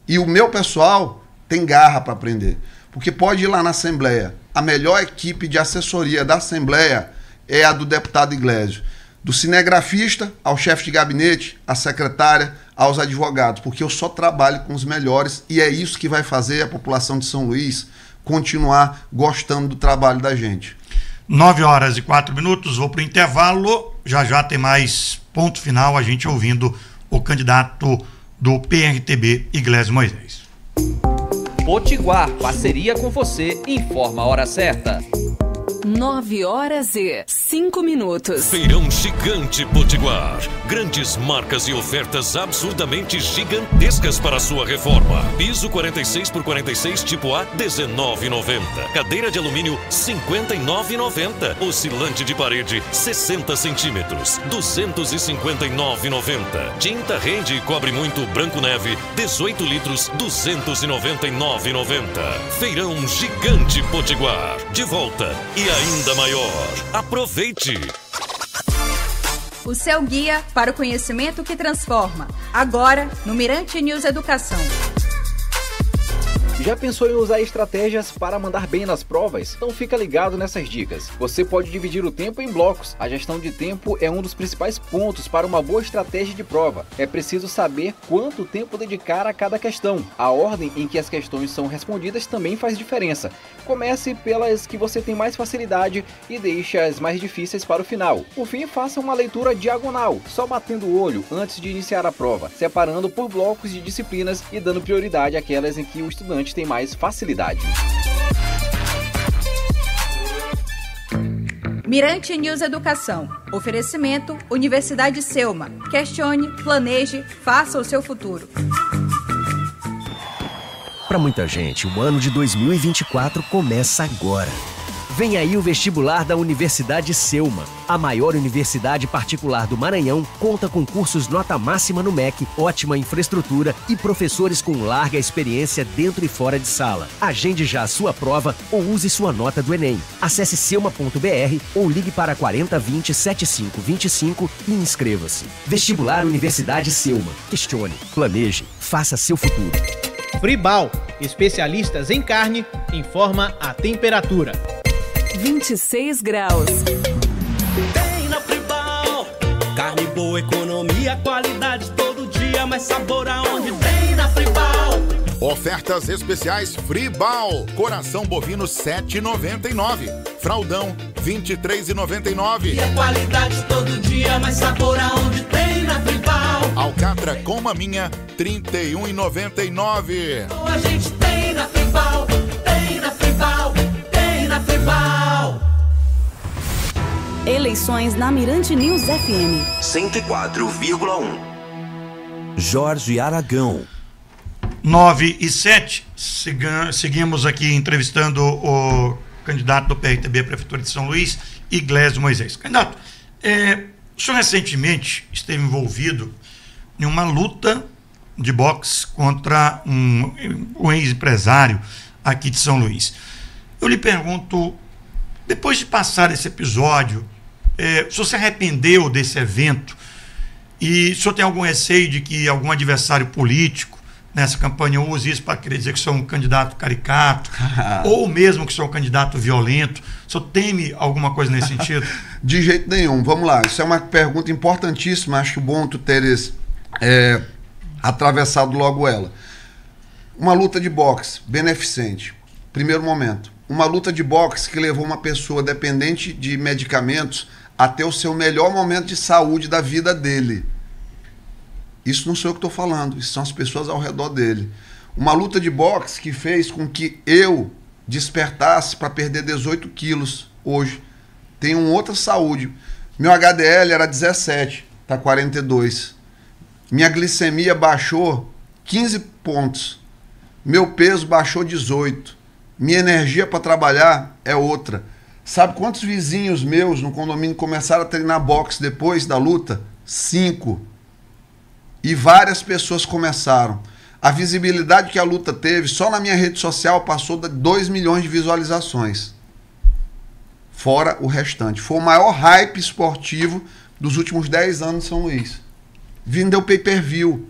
E o meu pessoal tem garra para aprender. Porque pode ir lá na Assembleia. A melhor equipe de assessoria da Assembleia é a do deputado Iglesio. Do cinegrafista ao chefe de gabinete, à secretária, aos advogados. Porque eu só trabalho com os melhores e é isso que vai fazer a população de São Luís continuar gostando do trabalho da gente. 9h04, vou para o intervalo. Já já tem mais ponto final, a gente ouvindo o candidato do PRTB, Iglesio Moisés. Potiguar, parceria com você, informa a hora certa. 9h05. Feirão Gigante Potiguar. Grandes marcas e ofertas absurdamente gigantescas para a sua reforma. Piso 46 por 46 tipo A, R$19,90. Cadeira de alumínio, R$59,90. Oscilante de parede, 60 centímetros, R$259,90. Tinta rende e cobre muito branco neve, 18 litros, R$299,90. Feirão Gigante Potiguar. De volta e ainda maior. Aproveite! O seu guia para o conhecimento que transforma. Agora, no Mirante News Educação. Já pensou em usar estratégias para mandar bem nas provas? Então fica ligado nessas dicas. Você pode dividir o tempo em blocos. A gestão de tempo é um dos principais pontos para uma boa estratégia de prova. É preciso saber quanto tempo dedicar a cada questão. A ordem em que as questões são respondidas também faz diferença. Comece pelas que você tem mais facilidade e deixe as mais difíceis para o final. Por fim, faça uma leitura diagonal, só batendo o olho antes de iniciar a prova, separando por blocos de disciplinas e dando prioridade àquelas em que o estudante tem mais facilidade. Mirante News Educação. Oferecimento Universidade Selma. Questione, planeje, faça o seu futuro. Para muita gente, o ano de 2024 começa agora. Vem aí o vestibular da Universidade Selma. A maior universidade particular do Maranhão conta com cursos nota máxima no MEC, ótima infraestrutura e professores com larga experiência dentro e fora de sala. Agende já a sua prova ou use sua nota do Enem. Acesse selma.br ou ligue para 4020-7525 e inscreva-se. Vestibular Universidade Selma. Questione, planeje, faça seu futuro. Fribal, especialistas em carne, informa a temperatura. 26 graus. Tem na Fribal. Carne boa, economia, qualidade todo dia, mais sabor aonde tem na Fribal. Ofertas especiais Fribal. Coração bovino 7,99. Fraldão 23,99. E a qualidade todo dia, mais sabor aonde tem na Fribal. Alcatra com maminha 31,99. A gente tem na Fribal. Tem na Fribal. Tem na Fribal. Eleições na Mirante News FM 104,1. Jorge Aragão. 9h07, seguimos aqui entrevistando o candidato do PRTB à Prefeitura de São Luís, Iglesio Moisés. Candidato, o senhor recentemente esteve envolvido em uma luta de boxe contra um ex-empresário aqui de São Luís. Eu lhe pergunto, depois de passar esse episódio, o senhor se arrependeu desse evento? E o senhor tem algum receio de que algum adversário político nessa campanha use isso para querer dizer que sou um candidato caricato, ou mesmo que sou um candidato violento? O senhor teme alguma coisa nesse sentido? De jeito nenhum. Vamos lá. Isso é uma pergunta importantíssima. Acho bom tu teres atravessado logo ela. Uma luta de boxe beneficente. Primeiro momento. Uma luta de boxe que levou uma pessoa dependente de medicamentos até o seu melhor momento de saúde da vida dele. Isso não sou eu que estou falando, isso são as pessoas ao redor dele. Uma luta de boxe que fez com que eu despertasse para perder 18 quilos hoje. Tenho outra saúde. Meu HDL era 17, está 42. Minha glicemia baixou 15 pontos. Meu peso baixou 18. Minha energia para trabalhar é outra. Sabe quantos vizinhos meus no condomínio começaram a treinar boxe depois da luta? 5. E várias pessoas começaram. A visibilidade que a luta teve, só na minha rede social, passou de 2 milhões de visualizações. Fora o restante. Foi o maior hype esportivo dos últimos 10 anos em São Luís. Vendeu pay-per-view.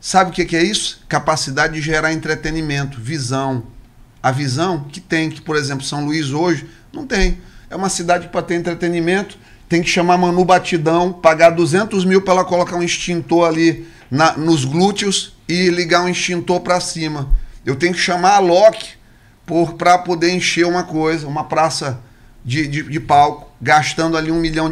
Sabe o que é isso? Capacidade de gerar entretenimento, visão. A visão que tem, que por exemplo São Luís hoje não tem. É uma cidade que para ter entretenimento tem que chamar Manu Batidão, pagar 200 mil para ela colocar um extintor ali nos glúteos e ligar um extintor para cima. Eu tenho que chamar a Loki para poder encher uma coisa, uma praça de palco, gastando ali R$1 milhão.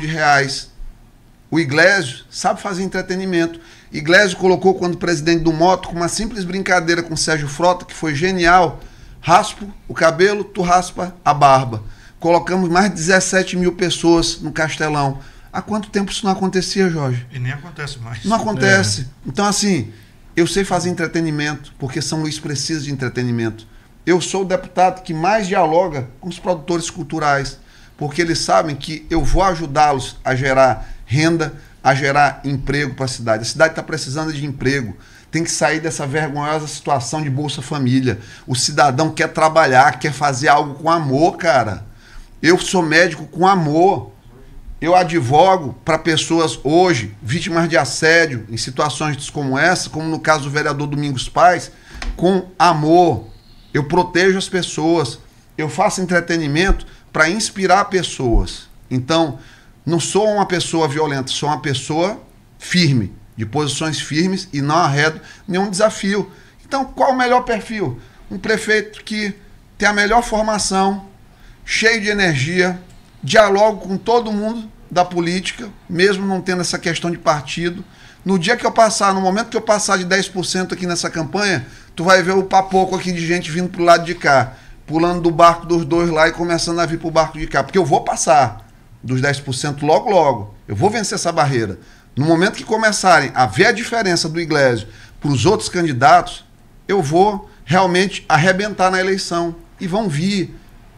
O Iglesias sabe fazer entretenimento. Iglesias colocou, quando presidente do Moto, com uma simples brincadeira com o Sérgio Frota, que foi genial: raspo o cabelo, tu raspa a barba. Colocamos mais de 17 mil pessoas no Castelão. Há quanto tempo isso não acontecia, Jorge? E nem acontece mais. Não acontece. Então, assim, eu sei fazer entretenimento, porque São Luís precisa de entretenimento. Eu sou o deputado que mais dialoga com os produtores culturais, porque eles sabem que eu vou ajudá-los a gerar renda, a gerar emprego para a cidade. A cidade está precisando de emprego. Tem que sair dessa vergonhosa situação de Bolsa Família. O cidadão quer trabalhar, quer fazer algo com amor, cara. Eu sou médico com amor. Eu advogo para pessoas hoje, vítimas de assédio, em situações como essa, como no caso do vereador Domingos Paz, com amor. Eu protejo as pessoas. Eu faço entretenimento para inspirar pessoas. Então, não sou uma pessoa violenta, sou uma pessoa firme, de posições firmes, e não arredo nenhum desafio. Então, qual o melhor perfil? Um prefeito que tem a melhor formação, cheio de energia, dialogo com todo mundo da política, mesmo não tendo essa questão de partido. No dia que eu passar, no momento que eu passar de 10% aqui nessa campanha, tu vai ver o papoco aqui de gente vindo pro lado de cá, pulando do barco dos dois lá e começando a vir pro barco de cá, porque eu vou passar dos 10% logo, logo. Eu vou vencer essa barreira. No momento que começarem a ver a diferença do Iglesias para os outros candidatos, eu vou realmente arrebentar na eleição. E vão vir.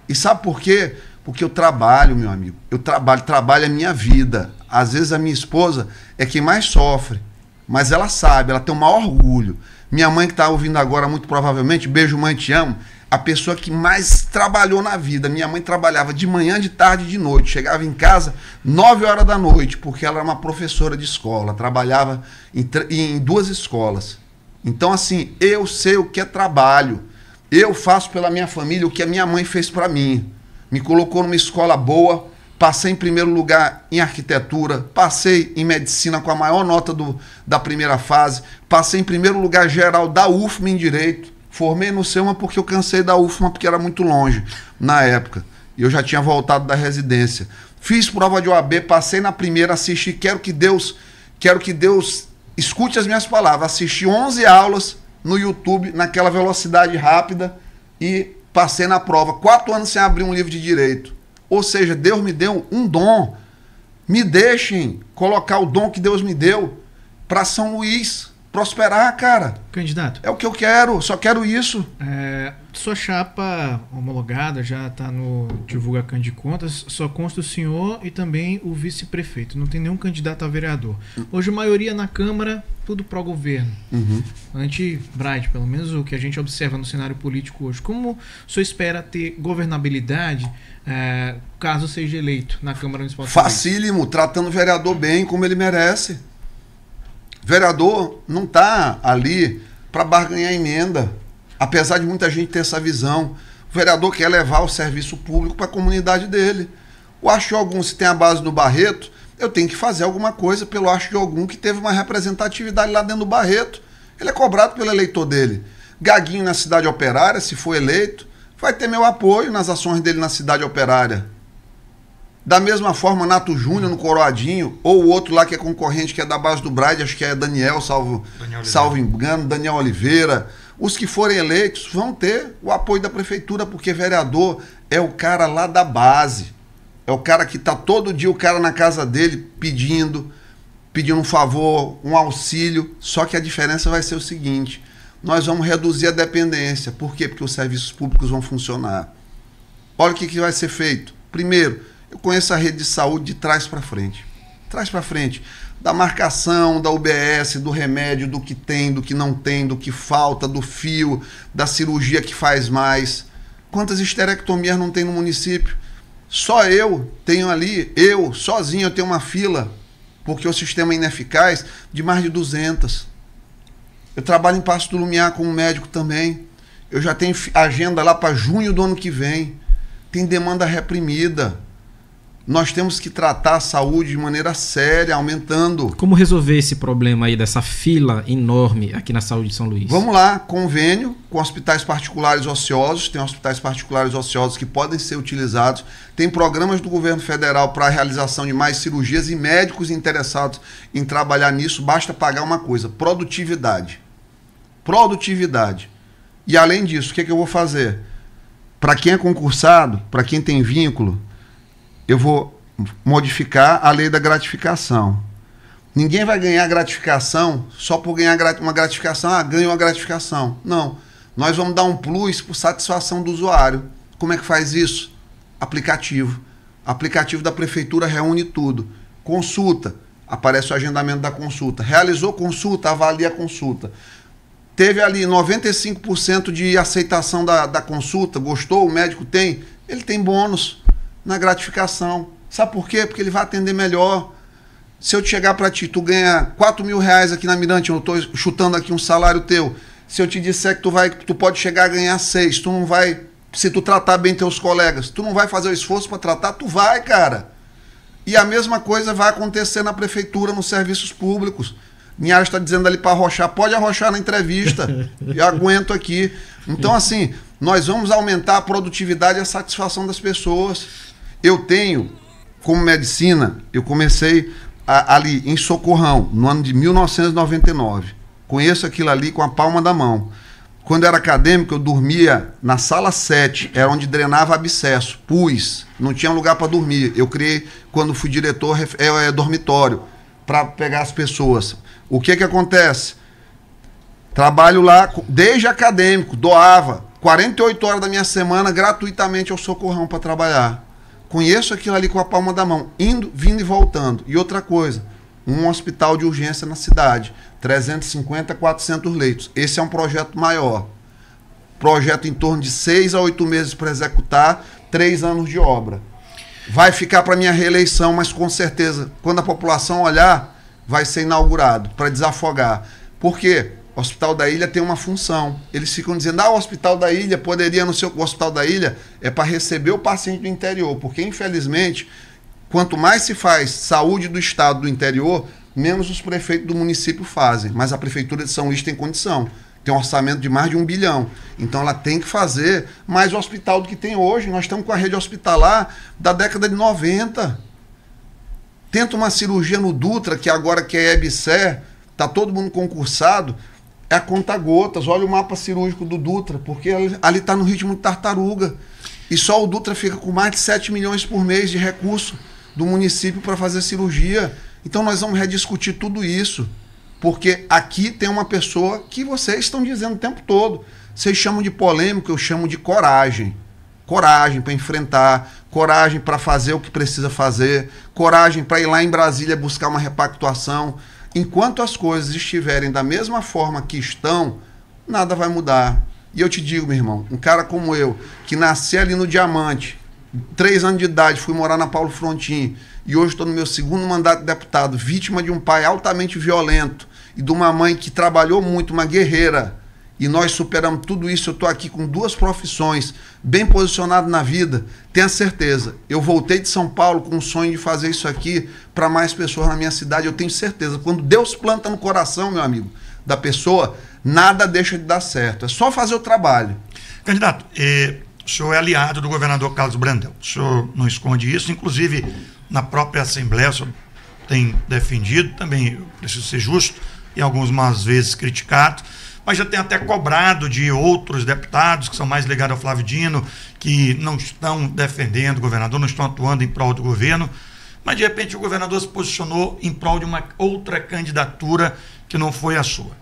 E sabe por quê? Porque eu trabalho, meu amigo. Eu trabalho a minha vida. Às vezes a minha esposa é quem mais sofre. Mas ela sabe, ela tem o maior orgulho. Minha mãe que está ouvindo agora, muito provavelmente, beijo mãe, te amo, a pessoa que mais trabalhou na vida. Minha mãe trabalhava de manhã, de tarde e de noite. Chegava em casa 9 horas da noite, porque ela era uma professora de escola. Trabalhava em 2 escolas. Então, assim, eu sei o que é trabalho. Eu faço pela minha família o que a minha mãe fez para mim. Me colocou numa escola boa, passei em primeiro lugar em arquitetura, passei em medicina com a maior nota da primeira fase, passei em primeiro lugar geral da UFMA em Direito. Formei no SEUMA porque eu cansei da UFMA, porque era muito longe na época. E eu já tinha voltado da residência. Fiz prova de OAB, passei na primeira, assisti, quero que Deus escute as minhas palavras. Assisti 11 aulas no YouTube, naquela velocidade rápida, e passei na prova. 4 anos sem abrir um livro de direito. Ou seja, Deus me deu um dom. Me deixem colocar o dom que Deus me deu para São Luís prosperar, cara. Candidato. É o que eu quero, só quero isso. Sua chapa homologada já está no Divulga Can de Contas, só consta o senhor e também o vice-prefeito. Não tem nenhum candidato a vereador. Hoje a maioria na Câmara, tudo pró-governo. Anti-Bright, pelo menos o que a gente observa no cenário político hoje. Como o senhor espera ter governabilidade caso seja eleito na Câmara Municipal de São Luís? Facílimo, tratando o vereador bem, como ele merece. Vereador não está ali para barganhar emenda, apesar de muita gente ter essa visão. O vereador quer levar o serviço público para a comunidade dele. O Acho de Ogum, se tem a base do Barreto, eu tenho que fazer alguma coisa pelo Acho de Ogum, que teve uma representatividade lá dentro do Barreto. Ele é cobrado pelo eleitor dele. Gaguinho na cidade operária, se for eleito, vai ter meu apoio nas ações dele na cidade operária. Da mesma forma, Nato Júnior no Coroadinho, ou o outro lá que é concorrente, que é da base do Bride, acho que é Daniel, salvo engano, Daniel Oliveira. Os que forem eleitos vão ter o apoio da prefeitura, porque vereador é o cara lá da base. É o cara que está todo dia, o cara na casa dele pedindo um favor, um auxílio. Só que a diferença vai ser o seguinte: nós vamos reduzir a dependência. Por quê? Porque os serviços públicos vão funcionar. Olha o que vai ser feito. Primeiro, eu conheço a rede de saúde de trás para frente. Trás para frente. Da marcação, da UBS, do remédio, do que tem, do que não tem, do que falta, do fio, da cirurgia que faz mais. Quantas esterectomias não tem no município? Só eu tenho ali, sozinho, eu tenho uma fila, porque o sistema é ineficaz, de mais de 200. Eu trabalho em Passo do Lumiar como médico também. Eu já tenho agenda lá para junho do ano que vem. Tem demanda reprimida. Nós temos que tratar a saúde de maneira séria, aumentando. Como resolver esse problema aí dessa fila enorme aqui na saúde de São Luís? Vamos lá, convênio com hospitais particulares ociosos. Tem hospitais particulares ociosos que podem ser utilizados. Tem programas do governo federal para a realização de mais cirurgias e médicos interessados em trabalhar nisso. Basta pagar uma coisa: produtividade. Produtividade. E além disso, o que eu vou fazer? Para quem é concursado, para quem tem vínculo, eu vou modificar a lei da gratificação. Ninguém vai ganhar gratificação só por ganhar uma gratificação. Ah, ganhou a gratificação. Não. Nós vamos dar um plus por satisfação do usuário. Como é que faz isso? Aplicativo. Aplicativo da prefeitura reúne tudo. Consulta. Aparece o agendamento da consulta. Realizou consulta, avalia a consulta. Teve ali 95% de aceitação da consulta. Gostou? O médico tem? Ele tem bônus na gratificação. Sabe por quê? Porque ele vai atender melhor. Se eu chegar para ti, tu ganha R$4.000 aqui na Mirante, eu estou chutando aqui um salário teu. Se eu te disser que tu pode chegar a ganhar 6, tu não vai, se tu tratar bem teus colegas, tu não vai fazer o esforço para tratar, tu vai, cara. E a mesma coisa vai acontecer na prefeitura, nos serviços públicos. Minha está dizendo ali para arrochar, pode arrochar na entrevista, eu aguento aqui. Então, assim, nós vamos aumentar a produtividade e a satisfação das pessoas. Eu tenho, como medicina, eu comecei ali em Socorrão, no ano de 1999. Conheço aquilo ali com a palma da mão. Quando eu era acadêmico, eu dormia na sala 7, era onde drenava abscesso, pus, não tinha lugar para dormir. Eu criei, quando fui diretor, dormitório, para pegar as pessoas. O que acontece? Trabalho lá, desde acadêmico, doava 48 horas da minha semana gratuitamente ao Socorrão para trabalhar. Conheço aquilo ali com a palma da mão, indo, vindo e voltando. E outra coisa, um hospital de urgência na cidade, 350, 400 leitos. Esse é um projeto maior. Projeto em torno de 6 a 8 meses para executar, 3 anos de obra. Vai ficar para minha reeleição, mas com certeza, quando a população olhar, vai ser inaugurado para desafogar. Por quê? O Hospital da Ilha tem uma função. Eles ficam dizendo, o Hospital da Ilha poderia não ser o Hospital da Ilha, é para receber o paciente do interior, porque infelizmente, quanto mais se faz saúde do estado do interior, menos os prefeitos do município fazem. Mas a Prefeitura de São Luís tem condição. Tem um orçamento de mais de 1 bilhão. Então ela tem que fazer mais hospital do que tem hoje. Nós estamos com a rede hospitalar da década de 90. Tenta uma cirurgia no Dutra, que agora que é EBSER, está todo mundo concursado, é a conta-gotas. Olha o mapa cirúrgico do Dutra, porque ali está no ritmo de tartaruga. E só o Dutra fica com mais de 7 milhões por mês de recurso do município para fazer cirurgia. Então nós vamos rediscutir tudo isso, porque aqui tem uma pessoa que vocês estão dizendo o tempo todo. Vocês chamam de polêmica, eu chamo de coragem. Coragem para enfrentar, coragem para fazer o que precisa fazer, coragem para ir lá em Brasília buscar uma repactuação. Enquanto as coisas estiverem da mesma forma que estão, nada vai mudar. E eu te digo, meu irmão, um cara como eu, que nasci ali no Diamante, 3 anos de idade, fui morar na Paulo Frontin, e hoje estou no meu 2º mandato de deputado, vítima de um pai altamente violento e de uma mãe que trabalhou muito, uma guerreira. E nós superamos tudo isso. Eu estou aqui com 2 profissões, bem posicionado na vida. Tenha certeza, eu voltei de São Paulo com o sonho de fazer isso aqui para mais pessoas na minha cidade. Eu tenho certeza, quando Deus planta no coração, meu amigo, da pessoa, nada deixa de dar certo. É só fazer o trabalho. Candidato, o senhor é aliado do governador Carlos Brandão. O senhor não esconde isso. Inclusive, na própria Assembleia, o senhor tem defendido, também preciso ser justo, e algumas vezes criticado, mas já tem até cobrado de outros deputados que são mais ligados ao Flávio Dino, que não estão defendendo o governador, não estão atuando em prol do governo, mas de repente o governador se posicionou em prol de uma outra candidatura que não foi a sua.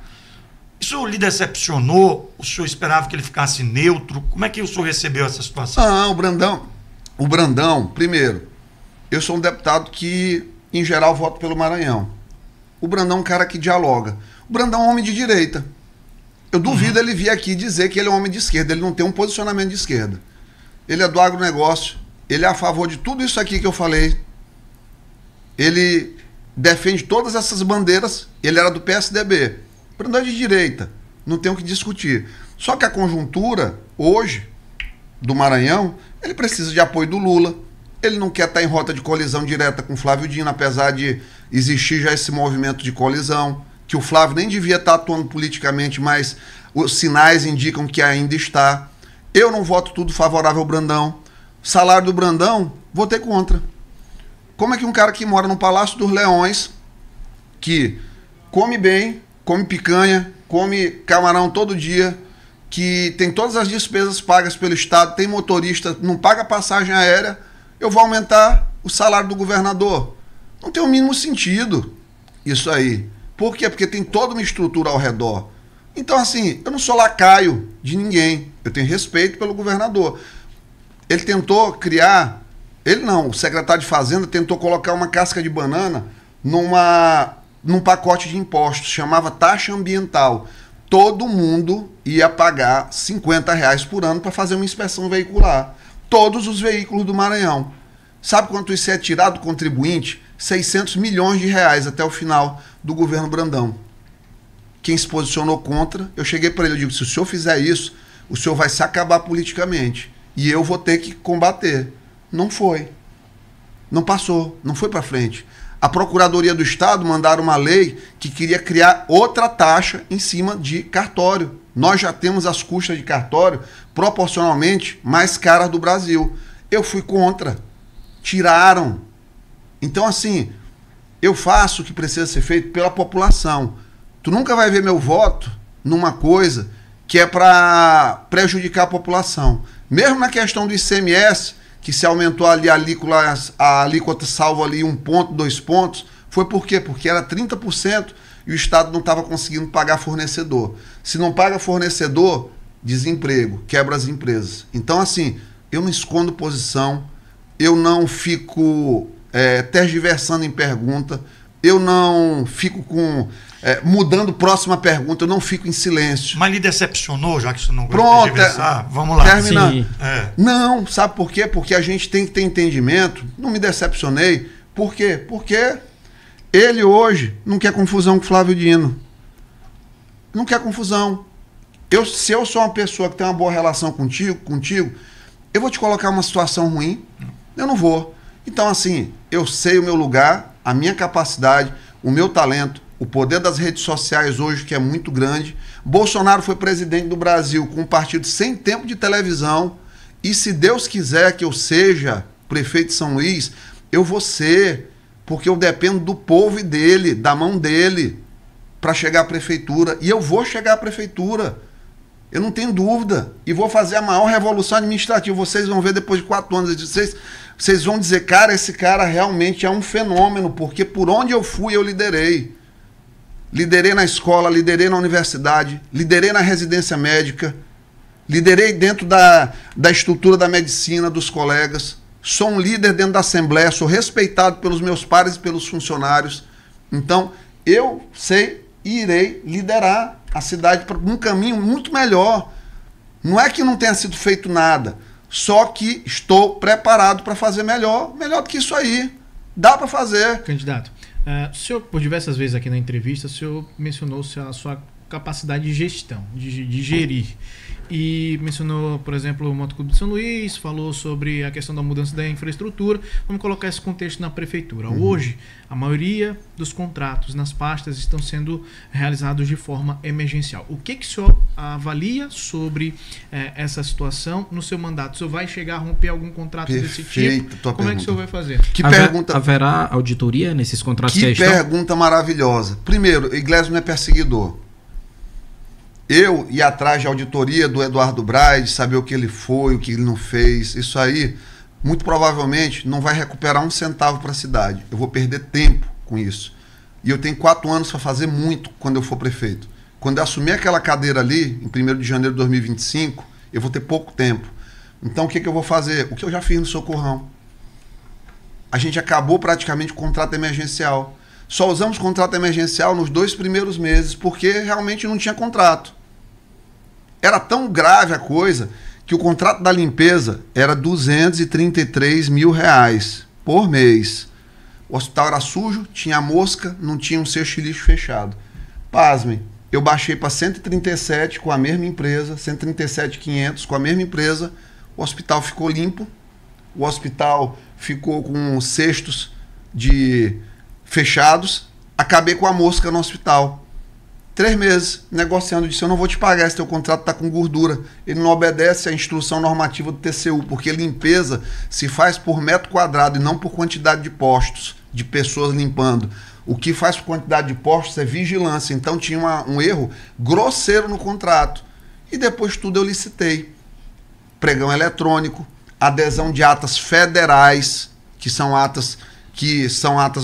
Isso lhe decepcionou? O senhor esperava que ele ficasse neutro? Como é que o senhor recebeu essa situação? O Brandão, primeiro, eu sou um deputado que, em geral, voto pelo Maranhão. O Brandão é um cara que dialoga. O Brandão é um homem de direita. Eu duvido ele vir aqui dizer que ele é um homem de esquerda. Ele não tem um posicionamento de esquerda. Ele é do agronegócio. Ele é a favor de tudo isso aqui que eu falei. Ele defende todas essas bandeiras. Ele era do PSDB. Brandão é de direita, não tem o que discutir. Só que a conjuntura, hoje, do Maranhão, ele precisa de apoio do Lula. Ele não quer estar em rota de colisão direta com o Flávio Dino, apesar de existir já esse movimento de colisão, que o Flávio nem devia estar atuando politicamente, mas os sinais indicam que ainda está. Eu não voto tudo favorável ao Brandão. Salário do Brandão, votei contra. Como é que um cara que mora no Palácio dos Leões, que come bem, come picanha, come camarão todo dia, que tem todas as despesas pagas pelo Estado, tem motorista, não paga passagem aérea, eu vou aumentar o salário do governador? Não tem o mínimo sentido isso aí. Por quê? Porque tem toda uma estrutura ao redor. Então, assim, eu não sou lacaio de ninguém. Eu tenho respeito pelo governador. Ele tentou criar... Ele não, o secretário de Fazenda tentou colocar uma casca de banana num pacote de impostos. Chamava taxa ambiental. Todo mundo ia pagar R$50 por ano para fazer uma inspeção veicular. Todos os veículos do Maranhão. Sabe quanto isso é tirado do contribuinte? R$600 milhões até o final do governo Brandão. Quem se posicionou contra, eu cheguei para ele, eu digo, se o senhor fizer isso, o senhor vai se acabar politicamente. E eu vou ter que combater. Não foi. Não passou. Não foi para frente. A Procuradoria do Estado mandaram uma lei que queria criar outra taxa em cima de cartório. Nós já temos as custas de cartório proporcionalmente mais caras do Brasil. Eu fui contra. Tiraram. Então, assim, eu faço o que precisa ser feito pela população. Tu nunca vai ver meu voto numa coisa que é para prejudicar a população. Mesmo na questão do ICMS, que se aumentou ali a alíquota salvo ali 1 ponto, 2 pontos, foi por quê? Porque era 30% e o Estado não estava conseguindo pagar fornecedor. Se não paga fornecedor, desemprego, quebra as empresas. Então, assim, eu não escondo posição, eu não fico tergiversando em pergunta, eu não fico mudando próxima pergunta, eu não fico em silêncio. Mas lhe decepcionou, já que você não gosta de tergiversar? Vamos lá. Terminando. Não, sabe por quê? Porque a gente tem que ter entendimento. Não me decepcionei. Por quê? Porque ele hoje não quer confusão com o Flávio Dino. Não quer confusão. Se eu sou uma pessoa que tem uma boa relação contigo, eu vou te colocar uma situação ruim? Eu não vou. Então, assim, eu sei o meu lugar, a minha capacidade, o meu talento, o poder das redes sociais hoje, que é muito grande. Bolsonaro foi presidente do Brasil com um partido sem tempo de televisão. E se Deus quiser que eu seja prefeito de São Luís, eu vou ser, porque eu dependo do povo e dele, da mão dele, para chegar à prefeitura. E eu vou chegar à prefeitura. Eu não tenho dúvida. E vou fazer a maior revolução administrativa. Vocês vão ver depois de 4 anos de vocês vão dizer, cara, esse cara realmente é um fenômeno, porque por onde eu fui, eu liderei. Liderei na escola, liderei na universidade, liderei na residência médica, liderei dentro da estrutura da medicina, dos colegas. Sou um líder dentro da Assembleia, sou respeitado pelos meus pares e pelos funcionários. Então, eu sei e irei liderar a cidade para um caminho muito melhor. Não é que não tenha sido feito nada, só que estou preparado para fazer melhor do que isso aí. Dá para fazer. Candidato, o senhor, por diversas vezes aqui na entrevista, o senhor mencionou a sua capacidade de gestão, de gerir. E mencionou, por exemplo, o Motoclube de São Luís, falou sobre a questão da mudança da infraestrutura. Vamos colocar esse contexto na prefeitura. Hoje, a maioria dos contratos nas pastas estão sendo realizados de forma emergencial. O que o senhor avalia sobre essa situação no seu mandato? O senhor vai chegar a romper algum contrato desse tipo? Como pergunta. É que o senhor vai fazer? Haverá auditoria nesses contratos que estão? Que pergunta maravilhosa. Primeiro, Iglesias não é perseguidor. Eu ir atrás de auditoria do Eduardo Braide, saber o que ele foi, o que ele não fez, isso aí, muito provavelmente não vai recuperar 1 centavo para a cidade. Eu vou perder tempo com isso. E eu tenho 4 anos para fazer muito quando eu for prefeito. Quando eu assumir aquela cadeira ali, em 1º de janeiro de 2025, eu vou ter pouco tempo. Então o que eu vou fazer? O que eu já fiz no Socorrão. A gente acabou praticamente o contrato emergencial. Só usamos contrato emergencial nos 2 primeiros meses, porque realmente não tinha contrato. Era tão grave a coisa que o contrato da limpeza era R$233 mil por mês. O hospital era sujo, tinha mosca, não tinha um cesto de lixo fechado. Pasmem, eu baixei para 137 com a mesma empresa, 137.500 com a mesma empresa, o hospital ficou limpo, o hospital ficou com cestos fechados, acabei com a mosca no hospital. 3 meses negociando, disse, eu não vou te pagar, esse teu contrato está com gordura. Ele não obedece à instrução normativa do TCU, porque limpeza se faz por metro quadrado e não por quantidade de postos, de pessoas limpando. O que faz por quantidade de postos é vigilância. Então tinha um erro grosseiro no contrato. E depois tudo eu licitei. Pregão eletrônico, adesão de atas federais, que são atas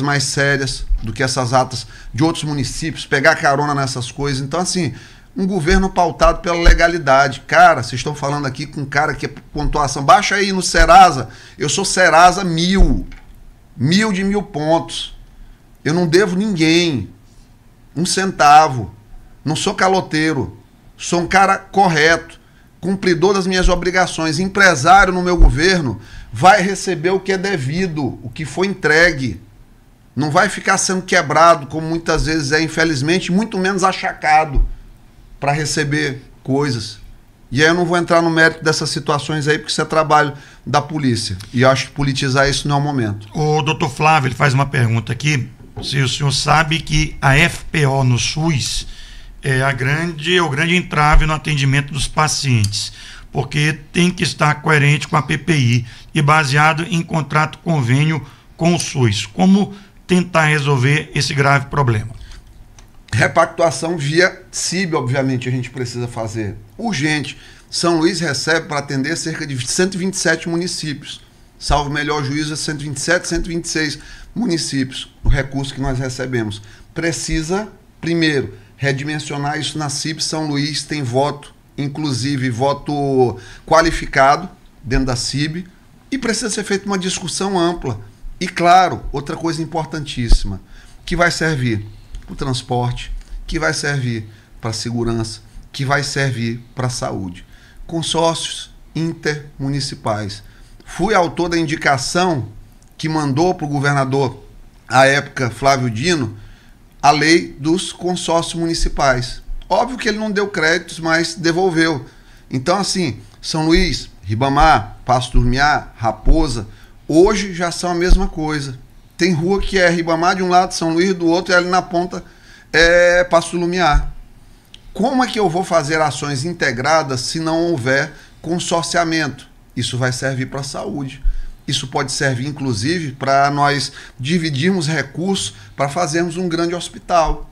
mais sérias do que essas atas de outros municípios, pegar carona nessas coisas. Então, assim, um governo pautado pela legalidade. Cara, vocês estão falando aqui com um cara que é pontuação. Baixa aí no Serasa. Eu sou Serasa 1000. 1000 de 1000 pontos. Eu não devo ninguém 1 centavo. Não sou caloteiro. Sou um cara correto, cumpridor das minhas obrigações. Empresário no meu governo vai receber o que é devido, o que foi entregue. Não vai ficar sendo quebrado, como muitas vezes é, infelizmente, muito menos achacado para receber coisas. E aí eu não vou entrar no mérito dessas situações aí, porque isso é trabalho da polícia. E eu acho que politizar isso não é o momento. O doutor Flávio, ele faz uma pergunta aqui, se o senhor sabe que a FPO no SUS é o grande entrave no atendimento dos pacientes, porque tem que estar coerente com a PPI e baseado em contrato convênio com o SUS. Como tentar resolver esse grave problema? Repactuação via CIB, obviamente, a gente precisa fazer. Urgente. São Luís recebe para atender cerca de 127 municípios. Salvo melhor juízo, 127, 126 municípios. O recurso que nós recebemos. Precisa, primeiro, redimensionar isso na CIB. São Luís tem voto, inclusive voto qualificado dentro da CIB. E precisa ser feita uma discussão ampla. E claro, outra coisa importantíssima, que vai servir para o transporte, que vai servir para a segurança, que vai servir para a saúde. Consórcios intermunicipais. Fui autor da indicação que mandou para o governador, à época, Flávio Dino, a lei dos consórcios municipais. Óbvio que ele não deu créditos, mas devolveu. Então, assim, São Luís, Ribamar, Passo do Lumiar, Raposa, hoje já são a mesma coisa. Tem rua que é Ribamar de um lado, São Luís do outro, e ali na ponta é Passo do Lumiar. Como é que eu vou fazer ações integradas se não houver consorciamento? Isso vai servir para a saúde. Isso pode servir, inclusive, para nós dividirmos recursos para fazermos um grande hospital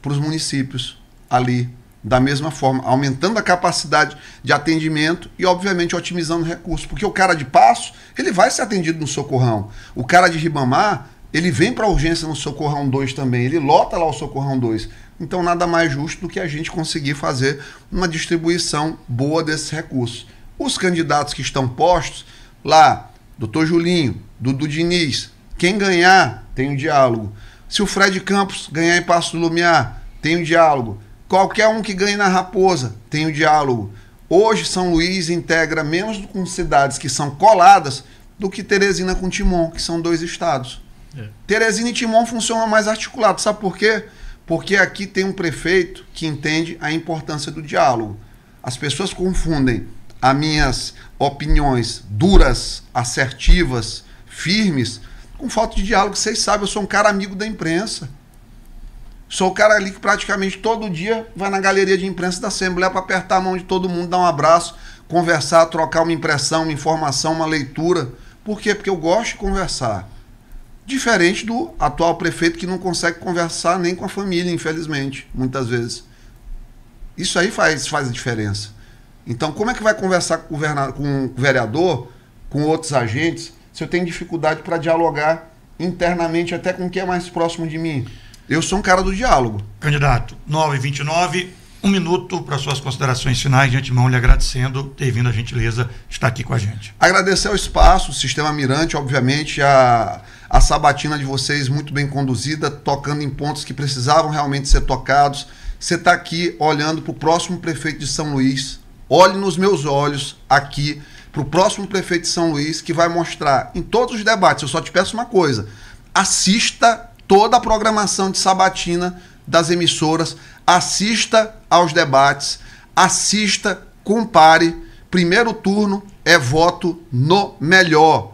para os municípios ali, da mesma forma, aumentando a capacidade de atendimento e, obviamente, otimizando recursos. Porque o cara de Passo, ele vai ser atendido no Socorrão. O cara de Ribamar, ele vem para a urgência no Socorrão 2 também, ele lota lá o Socorrão 2. Então, nada mais justo do que a gente conseguir fazer uma distribuição boa desses recursos. Os candidatos que estão postos lá, Dr. Julinho, Dudu Diniz, quem ganhar, tem um diálogo. Se o Fred Campos ganhar em Passo do Lumiar, tem um diálogo. Qualquer um que ganhe na Raposa, tem um diálogo. Hoje, São Luís integra menos com cidades que são coladas do que Teresina com Timon, que são 2 estados. Teresina e Timon funcionam mais articulados. Sabe por quê? Porque aqui tem um prefeito que entende a importância do diálogo. As pessoas confundem as minhas opiniões duras, assertivas, firmes, com falta de diálogo. Vocês sabem, eu sou um cara amigo da imprensa. Sou o cara ali que praticamente todo dia vai na galeria de imprensa da Assembleia para apertar a mão de todo mundo, dar um abraço, conversar, trocar uma impressão, uma informação, uma leitura. Por quê? Porque eu gosto de conversar. Diferente do atual prefeito que não consegue conversar nem com a família, infelizmente, muitas vezes. Isso aí faz a diferença. Então, como é que vai conversar com o vereador, com outros agentes, se eu tenho dificuldade para dialogar internamente até com quem é mais próximo de mim? Eu sou um cara do diálogo. Candidato, 9h29, 1 minuto para suas considerações finais. De antemão, lhe agradecendo ter vindo a gentileza de estar aqui com a gente. Agradecer ao espaço, o Sistema Mirante, obviamente, a sabatina de vocês muito bem conduzida, tocando em pontos que precisavam realmente ser tocados. Você está aqui olhando para o próximo prefeito de São Luís. Olhe nos meus olhos aqui para o próximo prefeito de São Luís, que vai mostrar em todos os debates. Eu só te peço uma coisa: assista toda a programação de sabatina das emissoras, assista aos debates, assista, compare. Primeiro turno é voto no melhor.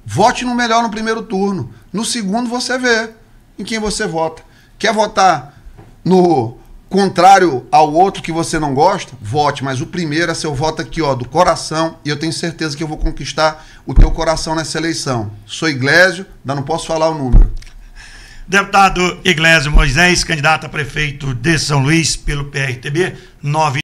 Vote no melhor no primeiro turno. No segundo você vê em quem você vota. Quer votar no contrário ao outro que você não gosta? Vote, mas o primeiro é seu voto aqui, ó, do coração, e eu tenho certeza que eu vou conquistar o teu coração nessa eleição. Sou Iglesio, ainda não posso falar o número. Deputado Iglesio Moisés, candidato a prefeito de São Luís pelo PRTB, 9